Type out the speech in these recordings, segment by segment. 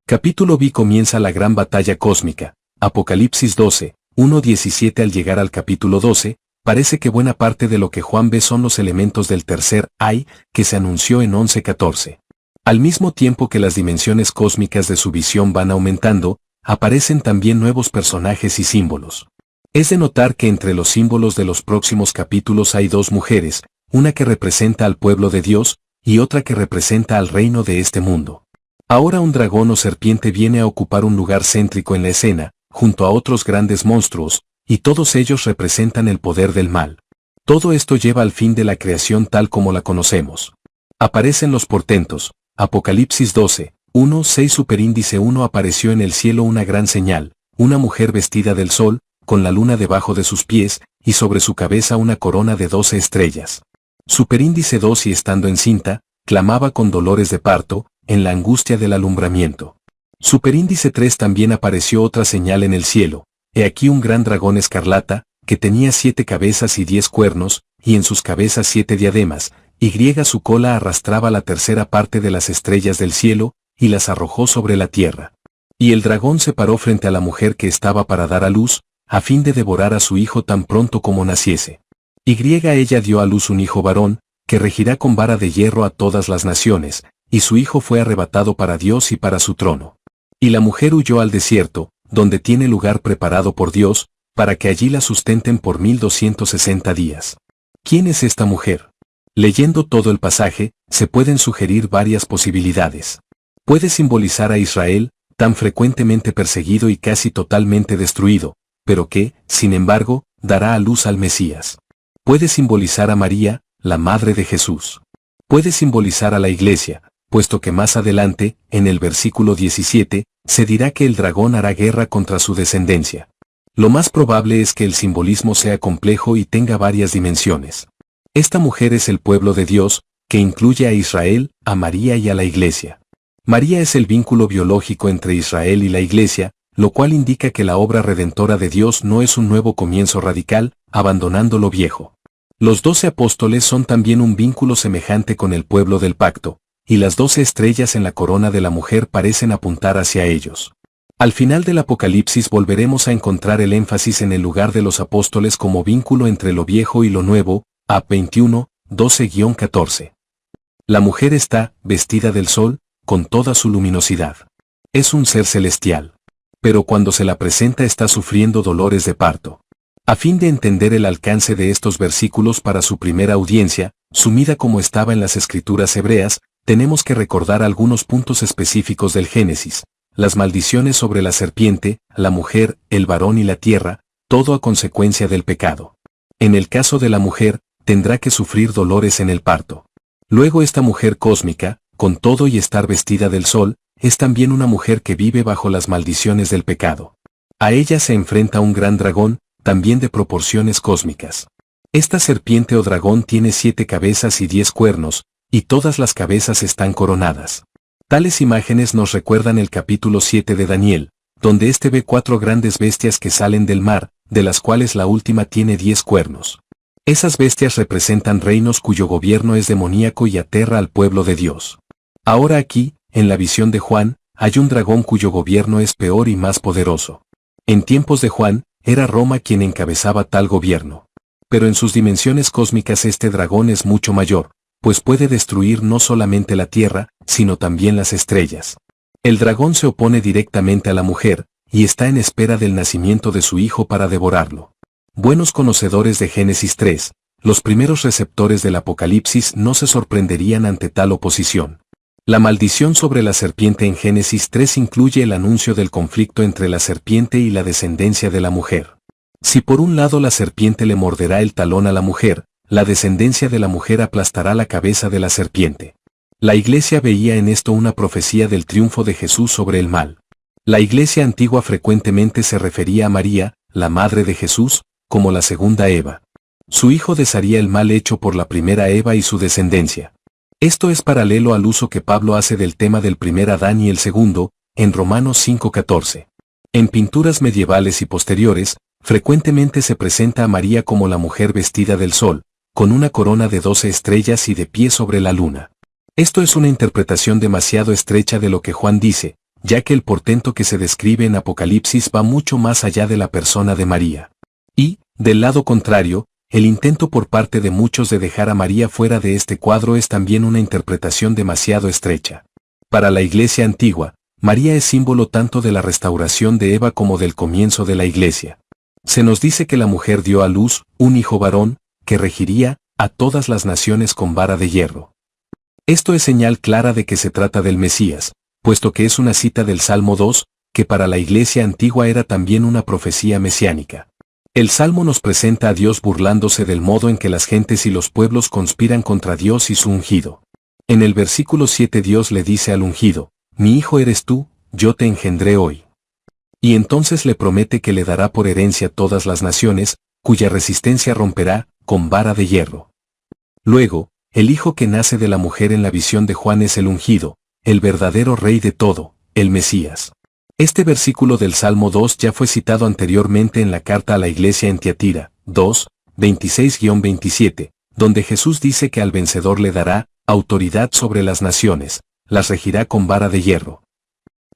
Capítulo B. Comienza la gran batalla cósmica. Apocalipsis 12, 1-17. Al llegar al capítulo 12, parece que buena parte de lo que Juan ve son los elementos del tercer ay, que se anunció en 11-14. Al mismo tiempo que las dimensiones cósmicas de su visión van aumentando, aparecen también nuevos personajes y símbolos. Es de notar que entre los símbolos de los próximos capítulos hay dos mujeres, una que representa al pueblo de Dios, y otra que representa al reino de este mundo. Ahora un dragón o serpiente viene a ocupar un lugar céntrico en la escena, junto a otros grandes monstruos, y todos ellos representan el poder del mal. Todo esto lleva al fin de la creación tal como la conocemos. Aparecen los portentos. Apocalipsis 12, 1-6. Superíndice 1. Apareció en el cielo una gran señal, una mujer vestida del sol, con la luna debajo de sus pies, y sobre su cabeza una corona de 12 estrellas. Superíndice 2. Y estando encinta, clamaba con dolores de parto, en la angustia del alumbramiento. Superíndice 3. También apareció otra señal en el cielo, he aquí un gran dragón escarlata, que tenía 7 cabezas y 10 cuernos, y en sus cabezas 7 diademas, y su cola arrastraba la tercera parte de las estrellas del cielo, y las arrojó sobre la tierra. Y el dragón se paró frente a la mujer que estaba para dar a luz, a fin de devorar a su hijo tan pronto como naciese. Ella dio a luz un hijo varón, que regirá con vara de hierro a todas las naciones, y su hijo fue arrebatado para Dios y para su trono. Y la mujer huyó al desierto, donde tiene lugar preparado por Dios, para que allí la sustenten por 1260 días. ¿Quién es esta mujer? Leyendo todo el pasaje, se pueden sugerir varias posibilidades. Puede simbolizar a Israel, tan frecuentemente perseguido y casi totalmente destruido, pero que, sin embargo, dará a luz al Mesías. Puede simbolizar a María, la madre de Jesús. Puede simbolizar a la Iglesia, puesto que más adelante, en el versículo 17, se dirá que el dragón hará guerra contra su descendencia. Lo más probable es que el simbolismo sea complejo y tenga varias dimensiones. Esta mujer es el pueblo de Dios, que incluye a Israel, a María y a la Iglesia. María es el vínculo biológico entre Israel y la Iglesia, lo cual indica que la obra redentora de Dios no es un nuevo comienzo radical, abandonando lo viejo. Los 12 apóstoles son también un vínculo semejante con el pueblo del pacto, y las 12 estrellas en la corona de la mujer parecen apuntar hacia ellos. Al final del Apocalipsis volveremos a encontrar el énfasis en el lugar de los apóstoles como vínculo entre lo viejo y lo nuevo, a 21, 12-14. La mujer está, vestida del sol, con toda su luminosidad. Es un ser celestial. Pero cuando se la presenta está sufriendo dolores de parto. A fin de entender el alcance de estos versículos para su primera audiencia, sumida como estaba en las escrituras hebreas, tenemos que recordar algunos puntos específicos del Génesis, las maldiciones sobre la serpiente, la mujer, el varón y la tierra, todo a consecuencia del pecado. En el caso de la mujer, tendrá que sufrir dolores en el parto. Luego esta mujer cósmica, con todo y estar vestida del sol, es también una mujer que vive bajo las maldiciones del pecado. A ella se enfrenta un gran dragón, también de proporciones cósmicas. Esta serpiente o dragón tiene 7 cabezas y 10 cuernos, y todas las cabezas están coronadas. Tales imágenes nos recuerdan el capítulo 7 de Daniel, donde ve 4 grandes bestias que salen del mar, de las cuales la última tiene 10 cuernos. Esas bestias representan reinos cuyo gobierno es demoníaco y aterra al pueblo de Dios. Ahora aquí, en la visión de Juan, hay un dragón cuyo gobierno es peor y más poderoso. En tiempos de Juan, era Roma quien encabezaba tal gobierno. Pero en sus dimensiones cósmicas este dragón es mucho mayor, pues puede destruir no solamente la tierra, sino también las estrellas. El dragón se opone directamente a la mujer, y está en espera del nacimiento de su hijo para devorarlo. Buenos conocedores de Génesis 3, los primeros receptores del Apocalipsis no se sorprenderían ante tal oposición. La maldición sobre la serpiente en Génesis 3 incluye el anuncio del conflicto entre la serpiente y la descendencia de la mujer. Si por un lado la serpiente le morderá el talón a la mujer, la descendencia de la mujer aplastará la cabeza de la serpiente. La Iglesia veía en esto una profecía del triunfo de Jesús sobre el mal. La Iglesia antigua frecuentemente se refería a María, la madre de Jesús, como la segunda Eva. Su hijo desharía el mal hecho por la primera Eva y su descendencia. Esto es paralelo al uso que Pablo hace del tema del primer Adán y el segundo, en Romanos 5:14. En pinturas medievales y posteriores, frecuentemente se presenta a María como la mujer vestida del sol, con una corona de 12 estrellas y de pie sobre la luna. Esto es una interpretación demasiado estrecha de lo que Juan dice, ya que el portento que se describe en Apocalipsis va mucho más allá de la persona de María. Y, del lado contrario, el intento por parte de muchos de dejar a María fuera de este cuadro es también una interpretación demasiado estrecha. Para la Iglesia antigua, María es símbolo tanto de la restauración de Eva como del comienzo de la Iglesia. Se nos dice que la mujer dio a luz un hijo varón, que regiría a todas las naciones con vara de hierro. Esto es señal clara de que se trata del Mesías, puesto que es una cita del Salmo 2, que para la Iglesia antigua era también una profecía mesiánica. El Salmo nos presenta a Dios burlándose del modo en que las gentes y los pueblos conspiran contra Dios y su ungido. En el versículo 7 Dios le dice al ungido, «Mi hijo eres tú, yo te engendré hoy». Y entonces le promete que le dará por herencia todas las naciones, cuya resistencia romperá, con vara de hierro. Luego, el hijo que nace de la mujer en la visión de Juan es el ungido, el verdadero rey de todo, el Mesías. Este versículo del Salmo 2 ya fue citado anteriormente en la carta a la iglesia en Tiatira, 2, 26-27, donde Jesús dice que al vencedor le dará autoridad sobre las naciones, las regirá con vara de hierro.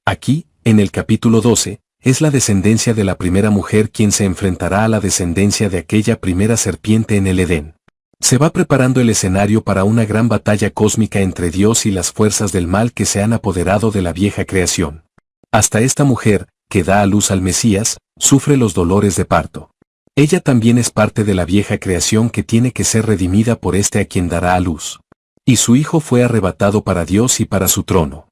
Aquí, en el capítulo 12, es la descendencia de la primera mujer quien se enfrentará a la descendencia de aquella primera serpiente en el Edén. Se va preparando el escenario para una gran batalla cósmica entre Dios y las fuerzas del mal que se han apoderado de la vieja creación. Hasta esta mujer, que da a luz al Mesías, sufre los dolores de parto. Ella también es parte de la vieja creación que tiene que ser redimida por este a quien dará a luz. Y su hijo fue arrebatado para Dios y para su trono.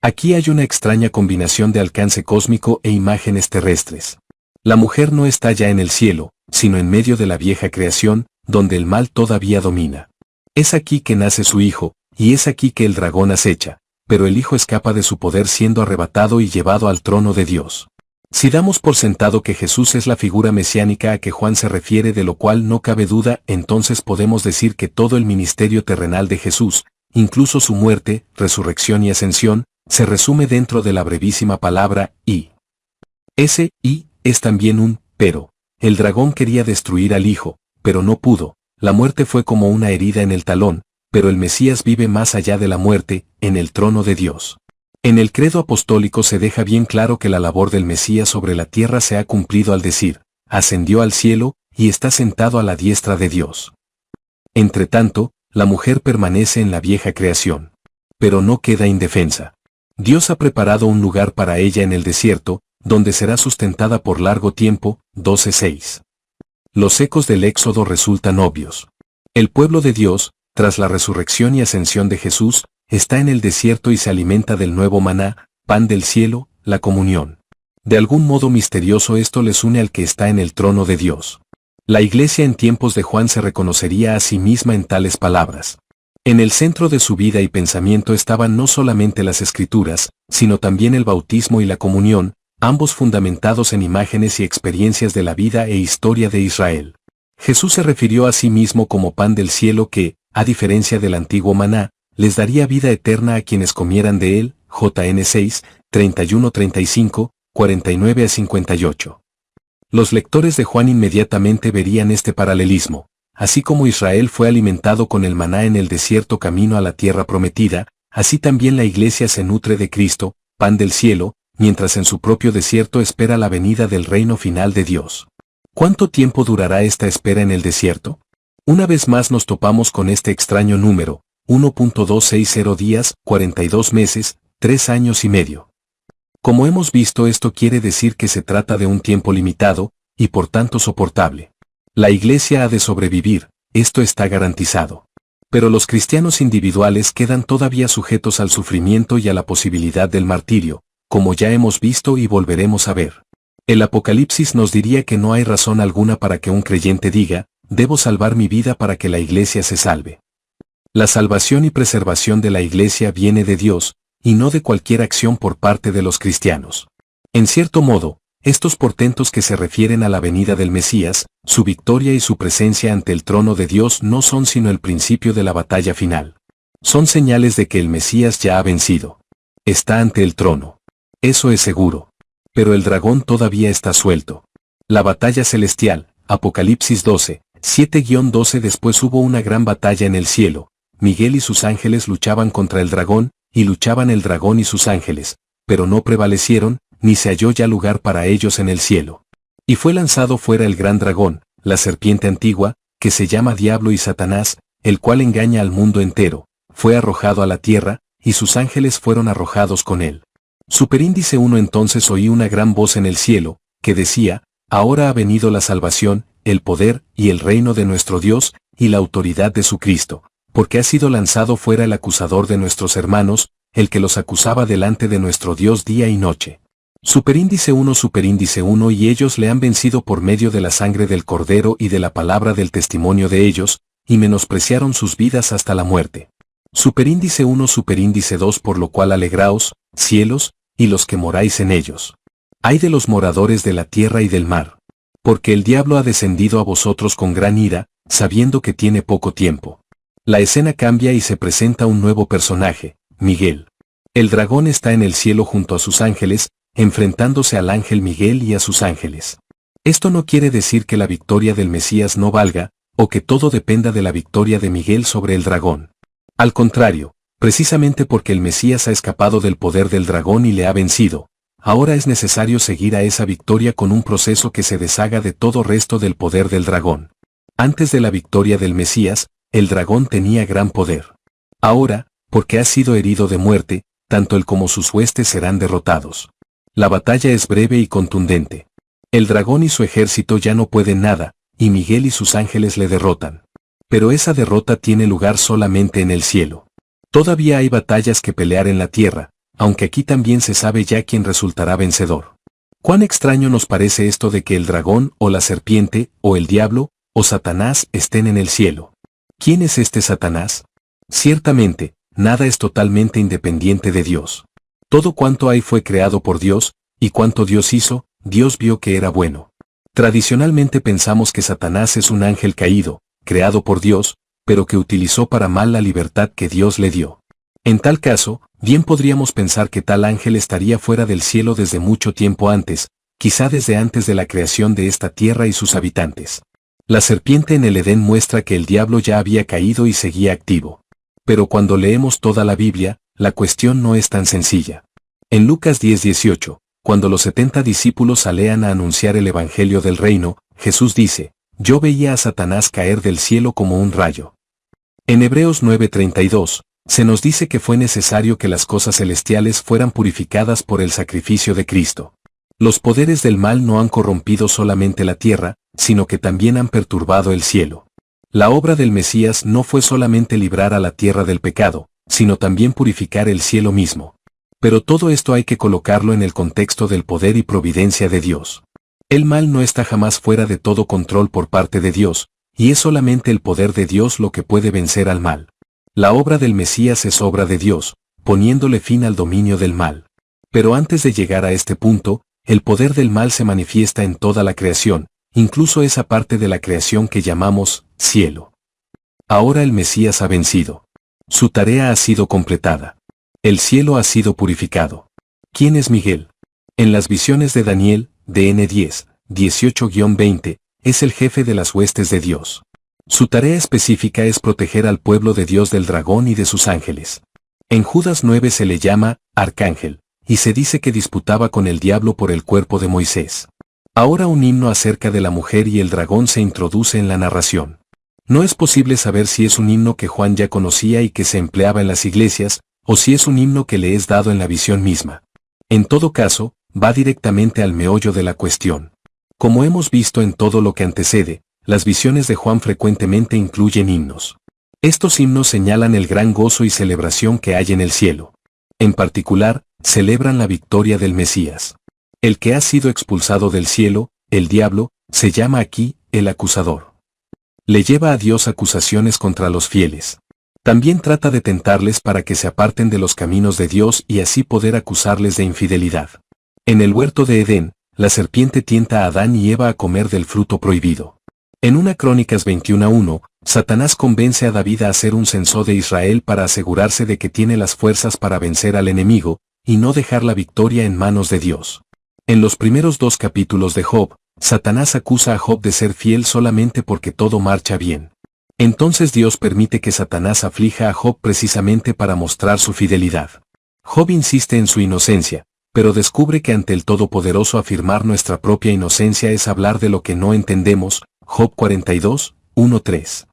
Aquí hay una extraña combinación de alcance cósmico e imágenes terrestres. La mujer no está ya en el cielo, sino en medio de la vieja creación, donde el mal todavía domina. Es aquí que nace su hijo, y es aquí que el dragón acecha, pero el hijo escapa de su poder siendo arrebatado y llevado al trono de Dios. Si damos por sentado que Jesús es la figura mesiánica a que Juan se refiere, de lo cual no cabe duda, entonces podemos decir que todo el ministerio terrenal de Jesús, incluso su muerte, resurrección y ascensión, se resume dentro de la brevísima palabra «y». Ese «y» es también un «pero». El dragón quería destruir al hijo, pero no pudo. La muerte fue como una herida en el talón, pero el Mesías vive más allá de la muerte, en el trono de Dios. En el credo apostólico se deja bien claro que la labor del Mesías sobre la tierra se ha cumplido al decir, ascendió al cielo, y está sentado a la diestra de Dios. Entretanto, la mujer permanece en la vieja creación. Pero no queda indefensa. Dios ha preparado un lugar para ella en el desierto, donde será sustentada por largo tiempo, 12:6. Los ecos del Éxodo resultan obvios. El pueblo de Dios, tras la resurrección y ascensión de Jesús, está en el desierto y se alimenta del nuevo maná, pan del cielo, la comunión. De algún modo misterioso esto les une al que está en el trono de Dios. La iglesia en tiempos de Juan se reconocería a sí misma en tales palabras. En el centro de su vida y pensamiento estaban no solamente las Escrituras, sino también el bautismo y la comunión, ambos fundamentados en imágenes y experiencias de la vida e historia de Israel. Jesús se refirió a sí mismo como pan del cielo que, a diferencia del antiguo maná, les daría vida eterna a quienes comieran de él, JN 6, 31-35, 49-58. Los lectores de Juan inmediatamente verían este paralelismo. Así como Israel fue alimentado con el maná en el desierto camino a la tierra prometida, así también la iglesia se nutre de Cristo, pan del cielo, mientras en su propio desierto espera la venida del reino final de Dios. ¿Cuánto tiempo durará esta espera en el desierto? Una vez más nos topamos con este extraño número, 1.260 días, 42 meses, 3 años y medio. Como hemos visto, esto quiere decir que se trata de un tiempo limitado, y por tanto soportable. La iglesia ha de sobrevivir, esto está garantizado. Pero los cristianos individuales quedan todavía sujetos al sufrimiento y a la posibilidad del martirio, como ya hemos visto y volveremos a ver. El Apocalipsis nos diría que no hay razón alguna para que un creyente diga, debo salvar mi vida para que la iglesia se salve. La salvación y preservación de la iglesia viene de Dios, y no de cualquier acción por parte de los cristianos. En cierto modo, estos portentos que se refieren a la venida del Mesías, su victoria y su presencia ante el trono de Dios no son sino el principio de la batalla final. Son señales de que el Mesías ya ha vencido. Está ante el trono. Eso es seguro. Pero el dragón todavía está suelto. La batalla celestial, Apocalipsis 12, 7-12. Después hubo una gran batalla en el cielo. Miguel y sus ángeles luchaban contra el dragón, y luchaban el dragón y sus ángeles, pero no prevalecieron, ni se halló ya lugar para ellos en el cielo. Y fue lanzado fuera el gran dragón, la serpiente antigua, que se llama Diablo y Satanás, el cual engaña al mundo entero, fue arrojado a la tierra, y sus ángeles fueron arrojados con él. Superíndice 1. Entonces oí una gran voz en el cielo, que decía, ahora ha venido la salvación, el poder y el reino de nuestro Dios, y la autoridad de su Cristo, porque ha sido lanzado fuera el acusador de nuestros hermanos, el que los acusaba delante de nuestro Dios día y noche. Superíndice 1. Y ellos le han vencido por medio de la sangre del Cordero y de la palabra del testimonio de ellos, y menospreciaron sus vidas hasta la muerte. Superíndice 1. Superíndice 2. Por lo cual alegraos, cielos, y los que moráis en ellos. Ay de los moradores de la tierra y del mar. Porque el diablo ha descendido a vosotros con gran ira, sabiendo que tiene poco tiempo. La escena cambia y se presenta un nuevo personaje, Miguel. El dragón está en el cielo junto a sus ángeles, enfrentándose al ángel Miguel y a sus ángeles. Esto no quiere decir que la victoria del Mesías no valga, o que todo dependa de la victoria de Miguel sobre el dragón. Al contrario, precisamente porque el Mesías ha escapado del poder del dragón y le ha vencido, ahora es necesario seguir a esa victoria con un proceso que se deshaga de todo resto del poder del dragón. Antes de la victoria del Mesías, el dragón tenía gran poder. Ahora, porque ha sido herido de muerte, tanto él como sus huestes serán derrotados. La batalla es breve y contundente. El dragón y su ejército ya no pueden nada, y Miguel y sus ángeles le derrotan. Pero esa derrota tiene lugar solamente en el cielo. Todavía hay batallas que pelear en la tierra, aunque aquí también se sabe ya quién resultará vencedor. Cuán extraño nos parece esto de que el dragón, o la serpiente, o el diablo, o Satanás estén en el cielo. ¿Quién es este Satanás? Ciertamente, nada es totalmente independiente de Dios. Todo cuanto hay fue creado por Dios, y cuanto Dios hizo, Dios vio que era bueno. Tradicionalmente pensamos que Satanás es un ángel caído, creado por Dios, pero que utilizó para mal la libertad que Dios le dio. En tal caso, bien podríamos pensar que tal ángel estaría fuera del cielo desde mucho tiempo antes, quizá desde antes de la creación de esta tierra y sus habitantes. La serpiente en el Edén muestra que el diablo ya había caído y seguía activo. Pero cuando leemos toda la Biblia, la cuestión no es tan sencilla. En Lucas 10:18, cuando los 70 discípulos salen a anunciar el Evangelio del Reino, Jesús dice, yo veía a Satanás caer del cielo como un rayo. En Hebreos 9:32, se nos dice que fue necesario que las cosas celestiales fueran purificadas por el sacrificio de Cristo. Los poderes del mal no han corrompido solamente la tierra, sino que también han perturbado el cielo. La obra del Mesías no fue solamente librar a la tierra del pecado, sino también purificar el cielo mismo. Pero todo esto hay que colocarlo en el contexto del poder y providencia de Dios. El mal no está jamás fuera de todo control por parte de Dios, y es solamente el poder de Dios lo que puede vencer al mal. La obra del Mesías es obra de Dios, poniéndole fin al dominio del mal. Pero antes de llegar a este punto, el poder del mal se manifiesta en toda la creación, incluso esa parte de la creación que llamamos cielo. Ahora el Mesías ha vencido. Su tarea ha sido completada. El cielo ha sido purificado. ¿Quién es Miguel? En las visiones de Daniel, DN 10, 18-20, es el jefe de las huestes de Dios. Su tarea específica es proteger al pueblo de Dios del dragón y de sus ángeles. En Judas 9 se le llama arcángel, y se dice que disputaba con el diablo por el cuerpo de Moisés. Ahora un himno acerca de la mujer y el dragón se introduce en la narración. No es posible saber si es un himno que Juan ya conocía y que se empleaba en las iglesias, o si es un himno que le es dado en la visión misma. En todo caso, va directamente al meollo de la cuestión. Como hemos visto en todo lo que antecede, las visiones de Juan frecuentemente incluyen himnos. Estos himnos señalan el gran gozo y celebración que hay en el cielo. En particular, celebran la victoria del Mesías. El que ha sido expulsado del cielo, el diablo, se llama aquí el acusador. Le lleva a Dios acusaciones contra los fieles. También trata de tentarles para que se aparten de los caminos de Dios y así poder acusarles de infidelidad. En el huerto de Edén, la serpiente tienta a Adán y Eva a comer del fruto prohibido. En 1 Crónicas 21:1, Satanás convence a David a hacer un censo de Israel para asegurarse de que tiene las fuerzas para vencer al enemigo, y no dejar la victoria en manos de Dios. En los primeros 2 capítulos de Job, Satanás acusa a Job de ser fiel solamente porque todo marcha bien. Entonces Dios permite que Satanás aflija a Job precisamente para mostrar su fidelidad. Job insiste en su inocencia, pero descubre que ante el Todopoderoso afirmar nuestra propia inocencia es hablar de lo que no entendemos. Job 42, 1-3.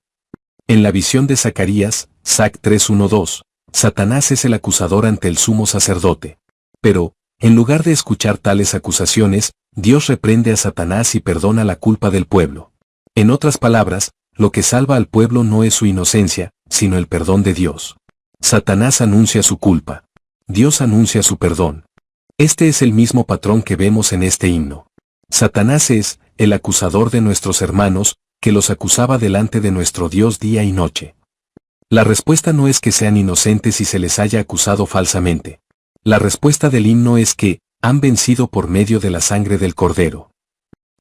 En la visión de Zacarías, Zac 3:1-2, Satanás es el acusador ante el sumo sacerdote. Pero, en lugar de escuchar tales acusaciones, Dios reprende a Satanás y perdona la culpa del pueblo. En otras palabras, lo que salva al pueblo no es su inocencia, sino el perdón de Dios. Satanás anuncia su culpa. Dios anuncia su perdón. Este es el mismo patrón que vemos en este himno. Satanás es el acusador de nuestros hermanos, que los acusaba delante de nuestro Dios día y noche. La respuesta no es que sean inocentes y se les haya acusado falsamente. La respuesta del himno es que han vencido por medio de la sangre del Cordero.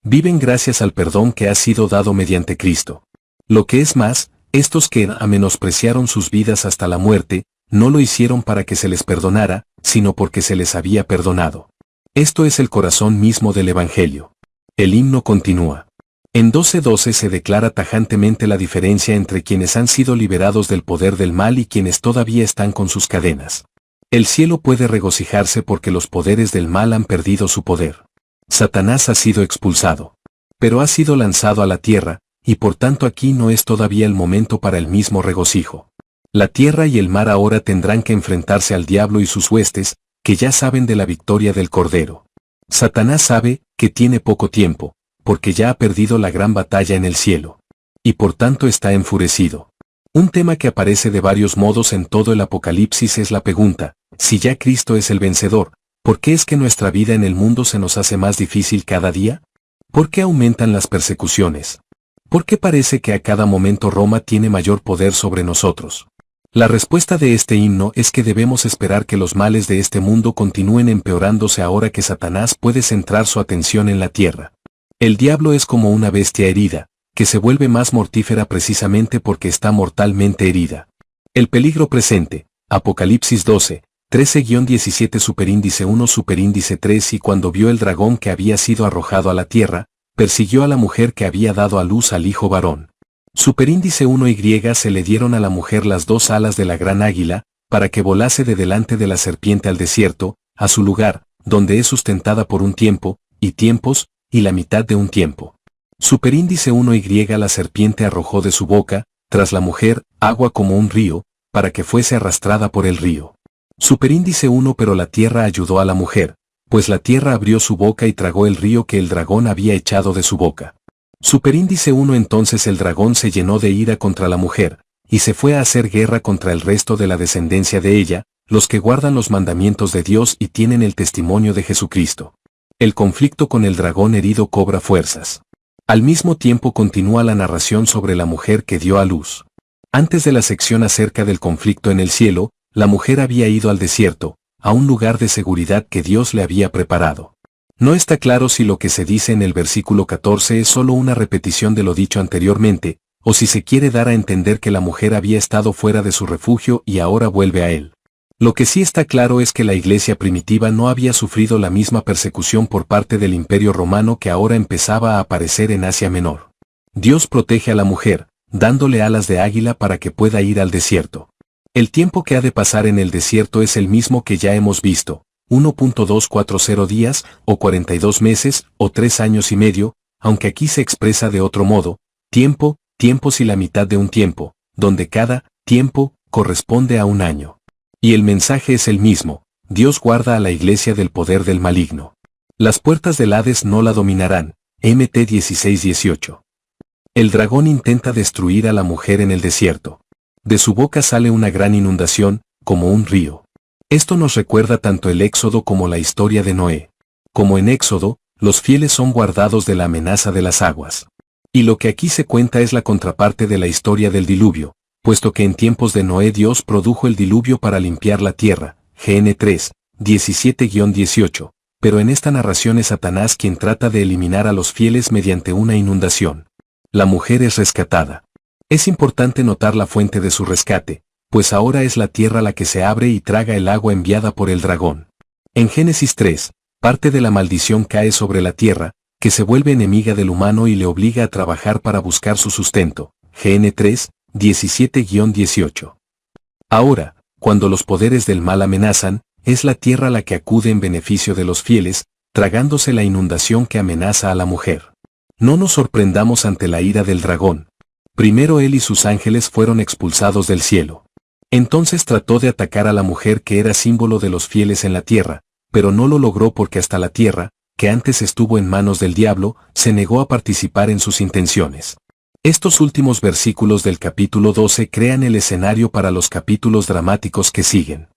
Viven gracias al perdón que ha sido dado mediante Cristo. Lo que es más, estos que menospreciaron sus vidas hasta la muerte, no lo hicieron para que se les perdonara, sino porque se les había perdonado. Esto es el corazón mismo del Evangelio. El himno continúa. En 12:12 se declara tajantemente la diferencia entre quienes han sido liberados del poder del mal y quienes todavía están con sus cadenas. El cielo puede regocijarse porque los poderes del mal han perdido su poder. Satanás ha sido expulsado. Pero ha sido lanzado a la tierra, y por tanto aquí no es todavía el momento para el mismo regocijo. La tierra y el mar ahora tendrán que enfrentarse al diablo y sus huestes, que ya saben de la victoria del Cordero. Satanás sabe que tiene poco tiempo, porque ya ha perdido la gran batalla en el cielo. Y por tanto está enfurecido. Un tema que aparece de varios modos en todo el Apocalipsis es la pregunta: si ya Cristo es el vencedor, ¿por qué es que nuestra vida en el mundo se nos hace más difícil cada día? ¿Por qué aumentan las persecuciones? ¿Por qué parece que a cada momento Roma tiene mayor poder sobre nosotros? La respuesta de este himno es que debemos esperar que los males de este mundo continúen empeorándose ahora que Satanás puede centrar su atención en la tierra. El diablo es como una bestia herida, que se vuelve más mortífera precisamente porque está mortalmente herida. El peligro presente, Apocalipsis 12, 13-17 superíndice 1 superíndice 3 y cuando vio el dragón que había sido arrojado a la tierra, persiguió a la mujer que había dado a luz al hijo varón. Superíndice 1y se le dieron a la mujer las dos alas de la gran águila, para que volase de delante de la serpiente al desierto, a su lugar, donde es sustentada por un tiempo, y tiempos, y la mitad de un tiempo. Superíndice 1y la serpiente arrojó de su boca, tras la mujer, agua como un río, para que fuese arrastrada por el río. Superíndice 1 pero la tierra ayudó a la mujer, pues la tierra abrió su boca y tragó el río que el dragón había echado de su boca. Superíndice 1 entonces el dragón se llenó de ira contra la mujer, y se fue a hacer guerra contra el resto de la descendencia de ella, los que guardan los mandamientos de Dios y tienen el testimonio de Jesucristo. El conflicto con el dragón herido cobra fuerzas. Al mismo tiempo continúa la narración sobre la mujer que dio a luz. Antes de la sección acerca del conflicto en el cielo, la mujer había ido al desierto, a un lugar de seguridad que Dios le había preparado. No está claro si lo que se dice en el versículo 14 es solo una repetición de lo dicho anteriormente, o si se quiere dar a entender que la mujer había estado fuera de su refugio y ahora vuelve a él. Lo que sí está claro es que la iglesia primitiva no había sufrido la misma persecución por parte del Imperio Romano que ahora empezaba a aparecer en Asia Menor. Dios protege a la mujer, dándole alas de águila para que pueda ir al desierto. El tiempo que ha de pasar en el desierto es el mismo que ya hemos visto, 1.240 días, o 42 meses, o 3 años y medio, aunque aquí se expresa de otro modo, tiempo, tiempos y la mitad de un tiempo, donde cada tiempo corresponde a un año. Y el mensaje es el mismo: Dios guarda a la iglesia del poder del maligno. Las puertas del Hades no la dominarán, Mt 16:18. El dragón intenta destruir a la mujer en el desierto. De su boca sale una gran inundación, como un río. Esto nos recuerda tanto el Éxodo como la historia de Noé. Como en Éxodo, los fieles son guardados de la amenaza de las aguas. Y lo que aquí se cuenta es la contraparte de la historia del diluvio, puesto que en tiempos de Noé Dios produjo el diluvio para limpiar la tierra, GN 3, 17-18, pero en esta narración es Satanás quien trata de eliminar a los fieles mediante una inundación. La mujer es rescatada. Es importante notar la fuente de su rescate, pues ahora es la tierra la que se abre y traga el agua enviada por el dragón. En Génesis 3, parte de la maldición cae sobre la tierra, que se vuelve enemiga del humano y le obliga a trabajar para buscar su sustento, GN 3, 17-18. Ahora, cuando los poderes del mal amenazan, es la tierra la que acude en beneficio de los fieles, tragándose la inundación que amenaza a la mujer. No nos sorprendamos ante la ira del dragón. Primero él y sus ángeles fueron expulsados del cielo. Entonces trató de atacar a la mujer que era símbolo de los fieles en la tierra, pero no lo logró porque hasta la tierra, que antes estuvo en manos del diablo, se negó a participar en sus intenciones. Estos últimos versículos del capítulo 12 crean el escenario para los capítulos dramáticos que siguen.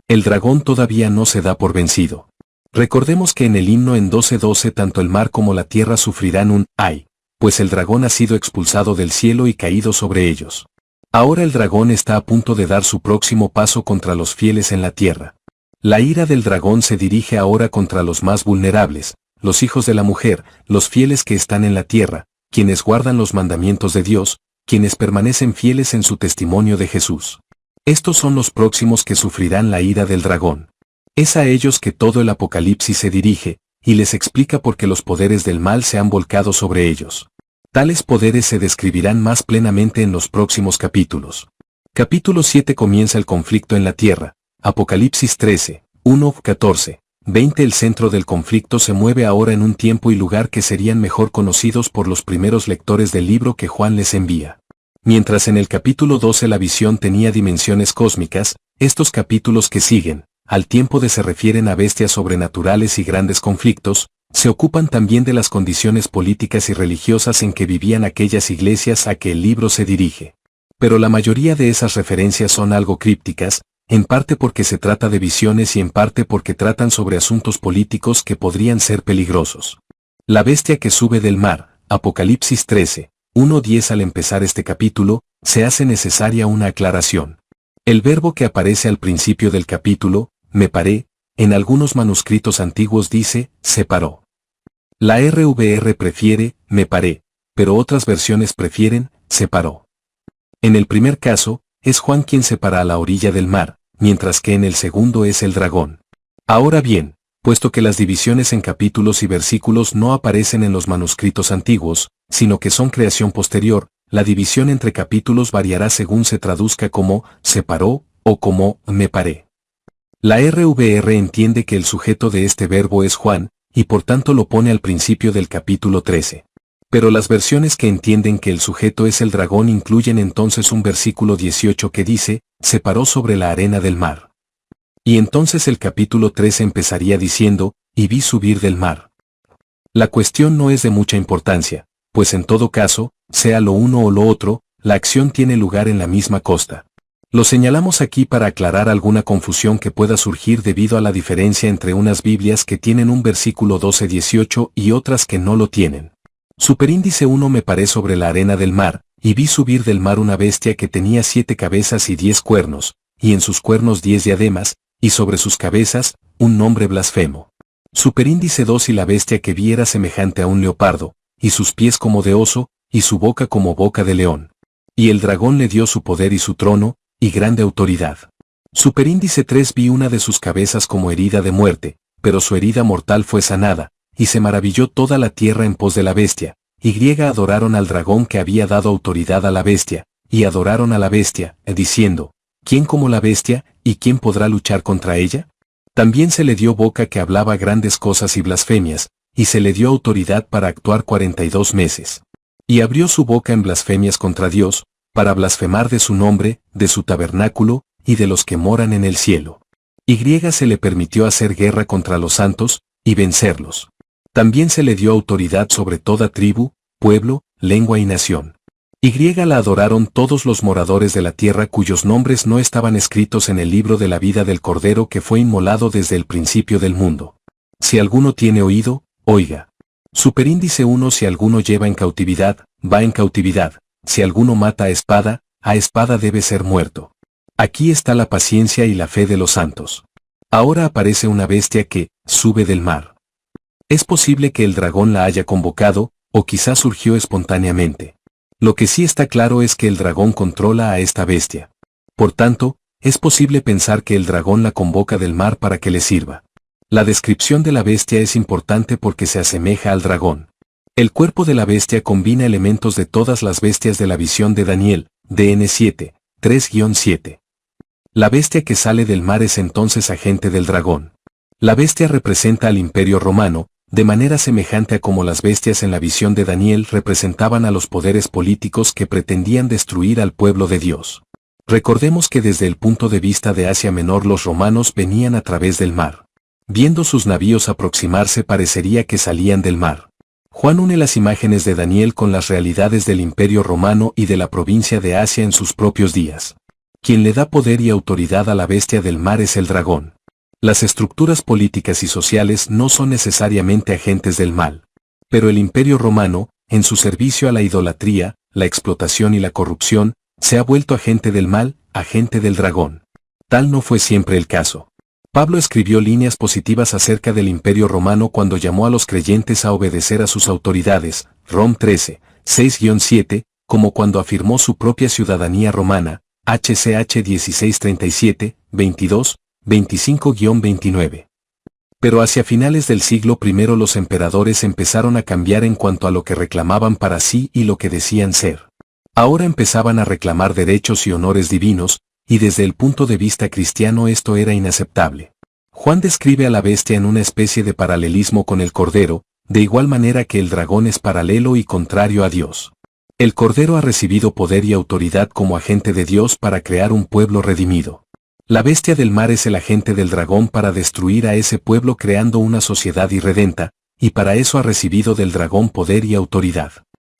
El dragón todavía no se da por vencido. Recordemos que en el himno en 12:12 tanto el mar como la tierra sufrirán un ¡ay!, pues el dragón ha sido expulsado del cielo y caído sobre ellos. Ahora el dragón está a punto de dar su próximo paso contra los fieles en la tierra. La ira del dragón se dirige ahora contra los más vulnerables, los hijos de la mujer, los fieles que están en la tierra, quienes guardan los mandamientos de Dios, quienes permanecen fieles en su testimonio de Jesús. Estos son los próximos que sufrirán la ira del dragón. Es a ellos que todo el Apocalipsis se dirige, y les explica por qué los poderes del mal se han volcado sobre ellos. Tales poderes se describirán más plenamente en los próximos capítulos. Capítulo 7 comienza el conflicto en la tierra. Apocalipsis 13, 1, 14. 20 El centro del conflicto se mueve ahora en un tiempo y lugar que serían mejor conocidos por los primeros lectores del libro que Juan les envía. Mientras en el capítulo 12 la visión tenía dimensiones cósmicas, estos capítulos que siguen, al tiempo de se refieren a bestias sobrenaturales y grandes conflictos, se ocupan también de las condiciones políticas y religiosas en que vivían aquellas iglesias a que el libro se dirige. Pero la mayoría de esas referencias son algo crípticas, en parte porque se trata de visiones y en parte porque tratan sobre asuntos políticos que podrían ser peligrosos. La bestia que sube del mar, Apocalipsis 13, 1-10. Al empezar este capítulo, se hace necesaria una aclaración. El verbo que aparece al principio del capítulo, me paré, en algunos manuscritos antiguos dice, se paró. La RVR prefiere, me paré, pero otras versiones prefieren, se paró. En el primer caso, es Juan quien se para a la orilla del mar, mientras que en el segundo es el dragón. Ahora bien, puesto que las divisiones en capítulos y versículos no aparecen en los manuscritos antiguos, sino que son creación posterior, la división entre capítulos variará según se traduzca como se paró o como me paré. La RVR entiende que el sujeto de este verbo es Juan, y por tanto lo pone al principio del capítulo 13. Pero las versiones que entienden que el sujeto es el dragón incluyen entonces un versículo 18 que dice, se paró sobre la arena del mar. Y entonces el capítulo 13 empezaría diciendo, y vi subir del mar. La cuestión no es de mucha importancia, pues en todo caso, sea lo uno o lo otro, la acción tiene lugar en la misma costa. Lo señalamos aquí para aclarar alguna confusión que pueda surgir debido a la diferencia entre unas Biblias que tienen un versículo 12-18 y otras que no lo tienen. Superíndice 1 me paré sobre la arena del mar, y vi subir del mar una bestia que tenía 7 cabezas y 10 cuernos, y en sus cuernos 10 diademas, y sobre sus cabezas, un nombre blasfemo. Superíndice 2 y la bestia que vi era semejante a un leopardo, y sus pies como de oso, y su boca como boca de león. Y el dragón le dio su poder y su trono, y grande autoridad. Superíndice 3 vi una de sus cabezas como herida de muerte, pero su herida mortal fue sanada, y se maravilló toda la tierra en pos de la bestia, y adoraron al dragón que había dado autoridad a la bestia, y adoraron a la bestia, diciendo, ¿quién como la bestia, y quién podrá luchar contra ella? También se le dio boca que hablaba grandes cosas y blasfemias, y se le dio autoridad para actuar 42 meses. Y abrió su boca en blasfemias contra Dios, para blasfemar de su nombre, de su tabernáculo, y de los que moran en el cielo. Y se le permitió hacer guerra contra los santos, y vencerlos. También se le dio autoridad sobre toda tribu, pueblo, lengua y nación. Y la adoraron todos los moradores de la tierra cuyos nombres no estaban escritos en el libro de la vida del Cordero que fue inmolado desde el principio del mundo. Si alguno tiene oído, oiga. Superíndice 1 si alguno lleva en cautividad, va en cautividad. Si alguno mata a espada debe ser muerto. Aquí está la paciencia y la fe de los santos. Ahora aparece una bestia que sube del mar. Es posible que el dragón la haya convocado, o quizás surgió espontáneamente. Lo que sí está claro es que el dragón controla a esta bestia. Por tanto, es posible pensar que el dragón la convoca del mar para que le sirva. La descripción de la bestia es importante porque se asemeja al dragón. El cuerpo de la bestia combina elementos de todas las bestias de la visión de Daniel, DN 7, 3-7. La bestia que sale del mar es entonces agente del dragón. La bestia representa al Imperio Romano, de manera semejante a como las bestias en la visión de Daniel representaban a los poderes políticos que pretendían destruir al pueblo de Dios. Recordemos que desde el punto de vista de Asia Menor los romanos venían a través del mar. Viendo sus navíos aproximarse parecería que salían del mar. Juan une las imágenes de Daniel con las realidades del Imperio Romano y de la provincia de Asia en sus propios días. Quien le da poder y autoridad a la bestia del mar es el dragón. Las estructuras políticas y sociales no son necesariamente agentes del mal. Pero el Imperio Romano, en su servicio a la idolatría, la explotación y la corrupción, se ha vuelto agente del mal, agente del dragón. Tal no fue siempre el caso. Pablo escribió líneas positivas acerca del Imperio Romano cuando llamó a los creyentes a obedecer a sus autoridades, Rom 13, 6-7, como cuando afirmó su propia ciudadanía romana, HCH 1637, 22, 25-29. Pero hacia finales del siglo I los emperadores empezaron a cambiar en cuanto a lo que reclamaban para sí y lo que decían ser. Ahora empezaban a reclamar derechos y honores divinos, y desde el punto de vista cristiano esto era inaceptable. Juan describe a la bestia en una especie de paralelismo con el cordero, de igual manera que el dragón es paralelo y contrario a Dios. El cordero ha recibido poder y autoridad como agente de Dios para crear un pueblo redimido. La bestia del mar es el agente del dragón para destruir a ese pueblo creando una sociedad irredenta, y para eso ha recibido del dragón poder y autoridad.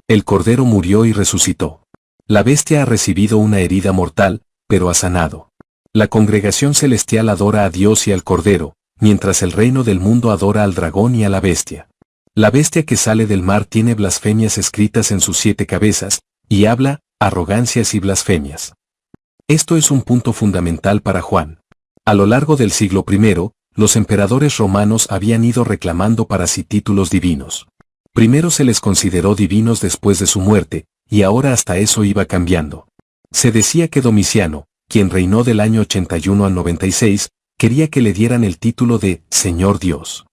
El cordero murió y resucitó. La bestia ha recibido una herida mortal, pero ha sanado. La congregación celestial adora a Dios y al Cordero, mientras el reino del mundo adora al dragón y a la bestia. La bestia que sale del mar tiene blasfemias escritas en sus 7 cabezas, y habla arrogancias y blasfemias. Esto es un punto fundamental para Juan. A lo largo del siglo I, los emperadores romanos habían ido reclamando para sí títulos divinos. Primero se les consideró divinos después de su muerte, y ahora hasta eso iba cambiando. Se decía que Domiciano, quien reinó del año 81 al 96, quería que le dieran el título de Señor Dios.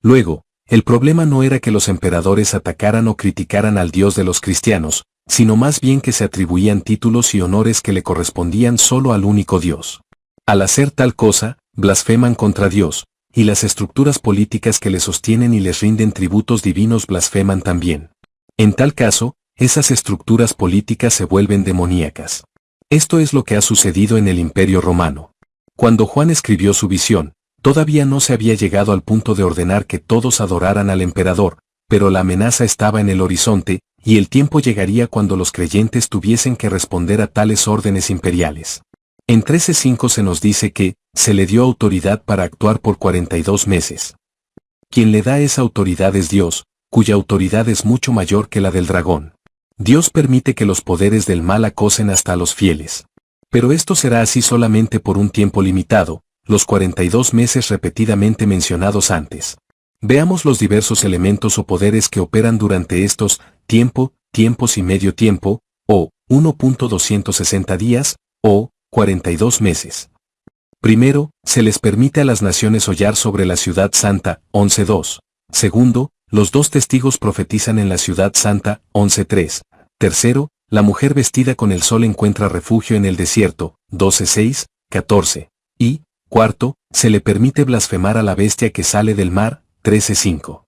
Luego, el problema no era que los emperadores atacaran o criticaran al Dios de los cristianos, sino más bien que se atribuían títulos y honores que le correspondían solo al único Dios. Al hacer tal cosa, blasfeman contra Dios, y las estructuras políticas que le sostienen y les rinden tributos divinos blasfeman también. En tal caso, esas estructuras políticas se vuelven demoníacas. Esto es lo que ha sucedido en el Imperio Romano. Cuando Juan escribió su visión, todavía no se había llegado al punto de ordenar que todos adoraran al emperador, pero la amenaza estaba en el horizonte, y el tiempo llegaría cuando los creyentes tuviesen que responder a tales órdenes imperiales. En 13:5 se nos dice que, se le dio autoridad para actuar por 42 meses. Quien le da esa autoridad es Dios, cuya autoridad es mucho mayor que la del dragón. Dios permite que los poderes del mal acosen hasta a los fieles. Pero esto será así solamente por un tiempo limitado, los 42 meses repetidamente mencionados antes. Veamos los diversos elementos o poderes que operan durante estos tiempos y medio tiempo, o 1.260 días, o 42 meses. Primero, se les permite a las naciones hollar sobre la ciudad santa, 11.2. Segundo, los 2 testigos profetizan en la ciudad santa, 11.3. Tercero, la mujer vestida con el sol encuentra refugio en el desierto, 12.6, 14. Y, cuarto, se le permite blasfemar a la bestia que sale del mar, 13.5.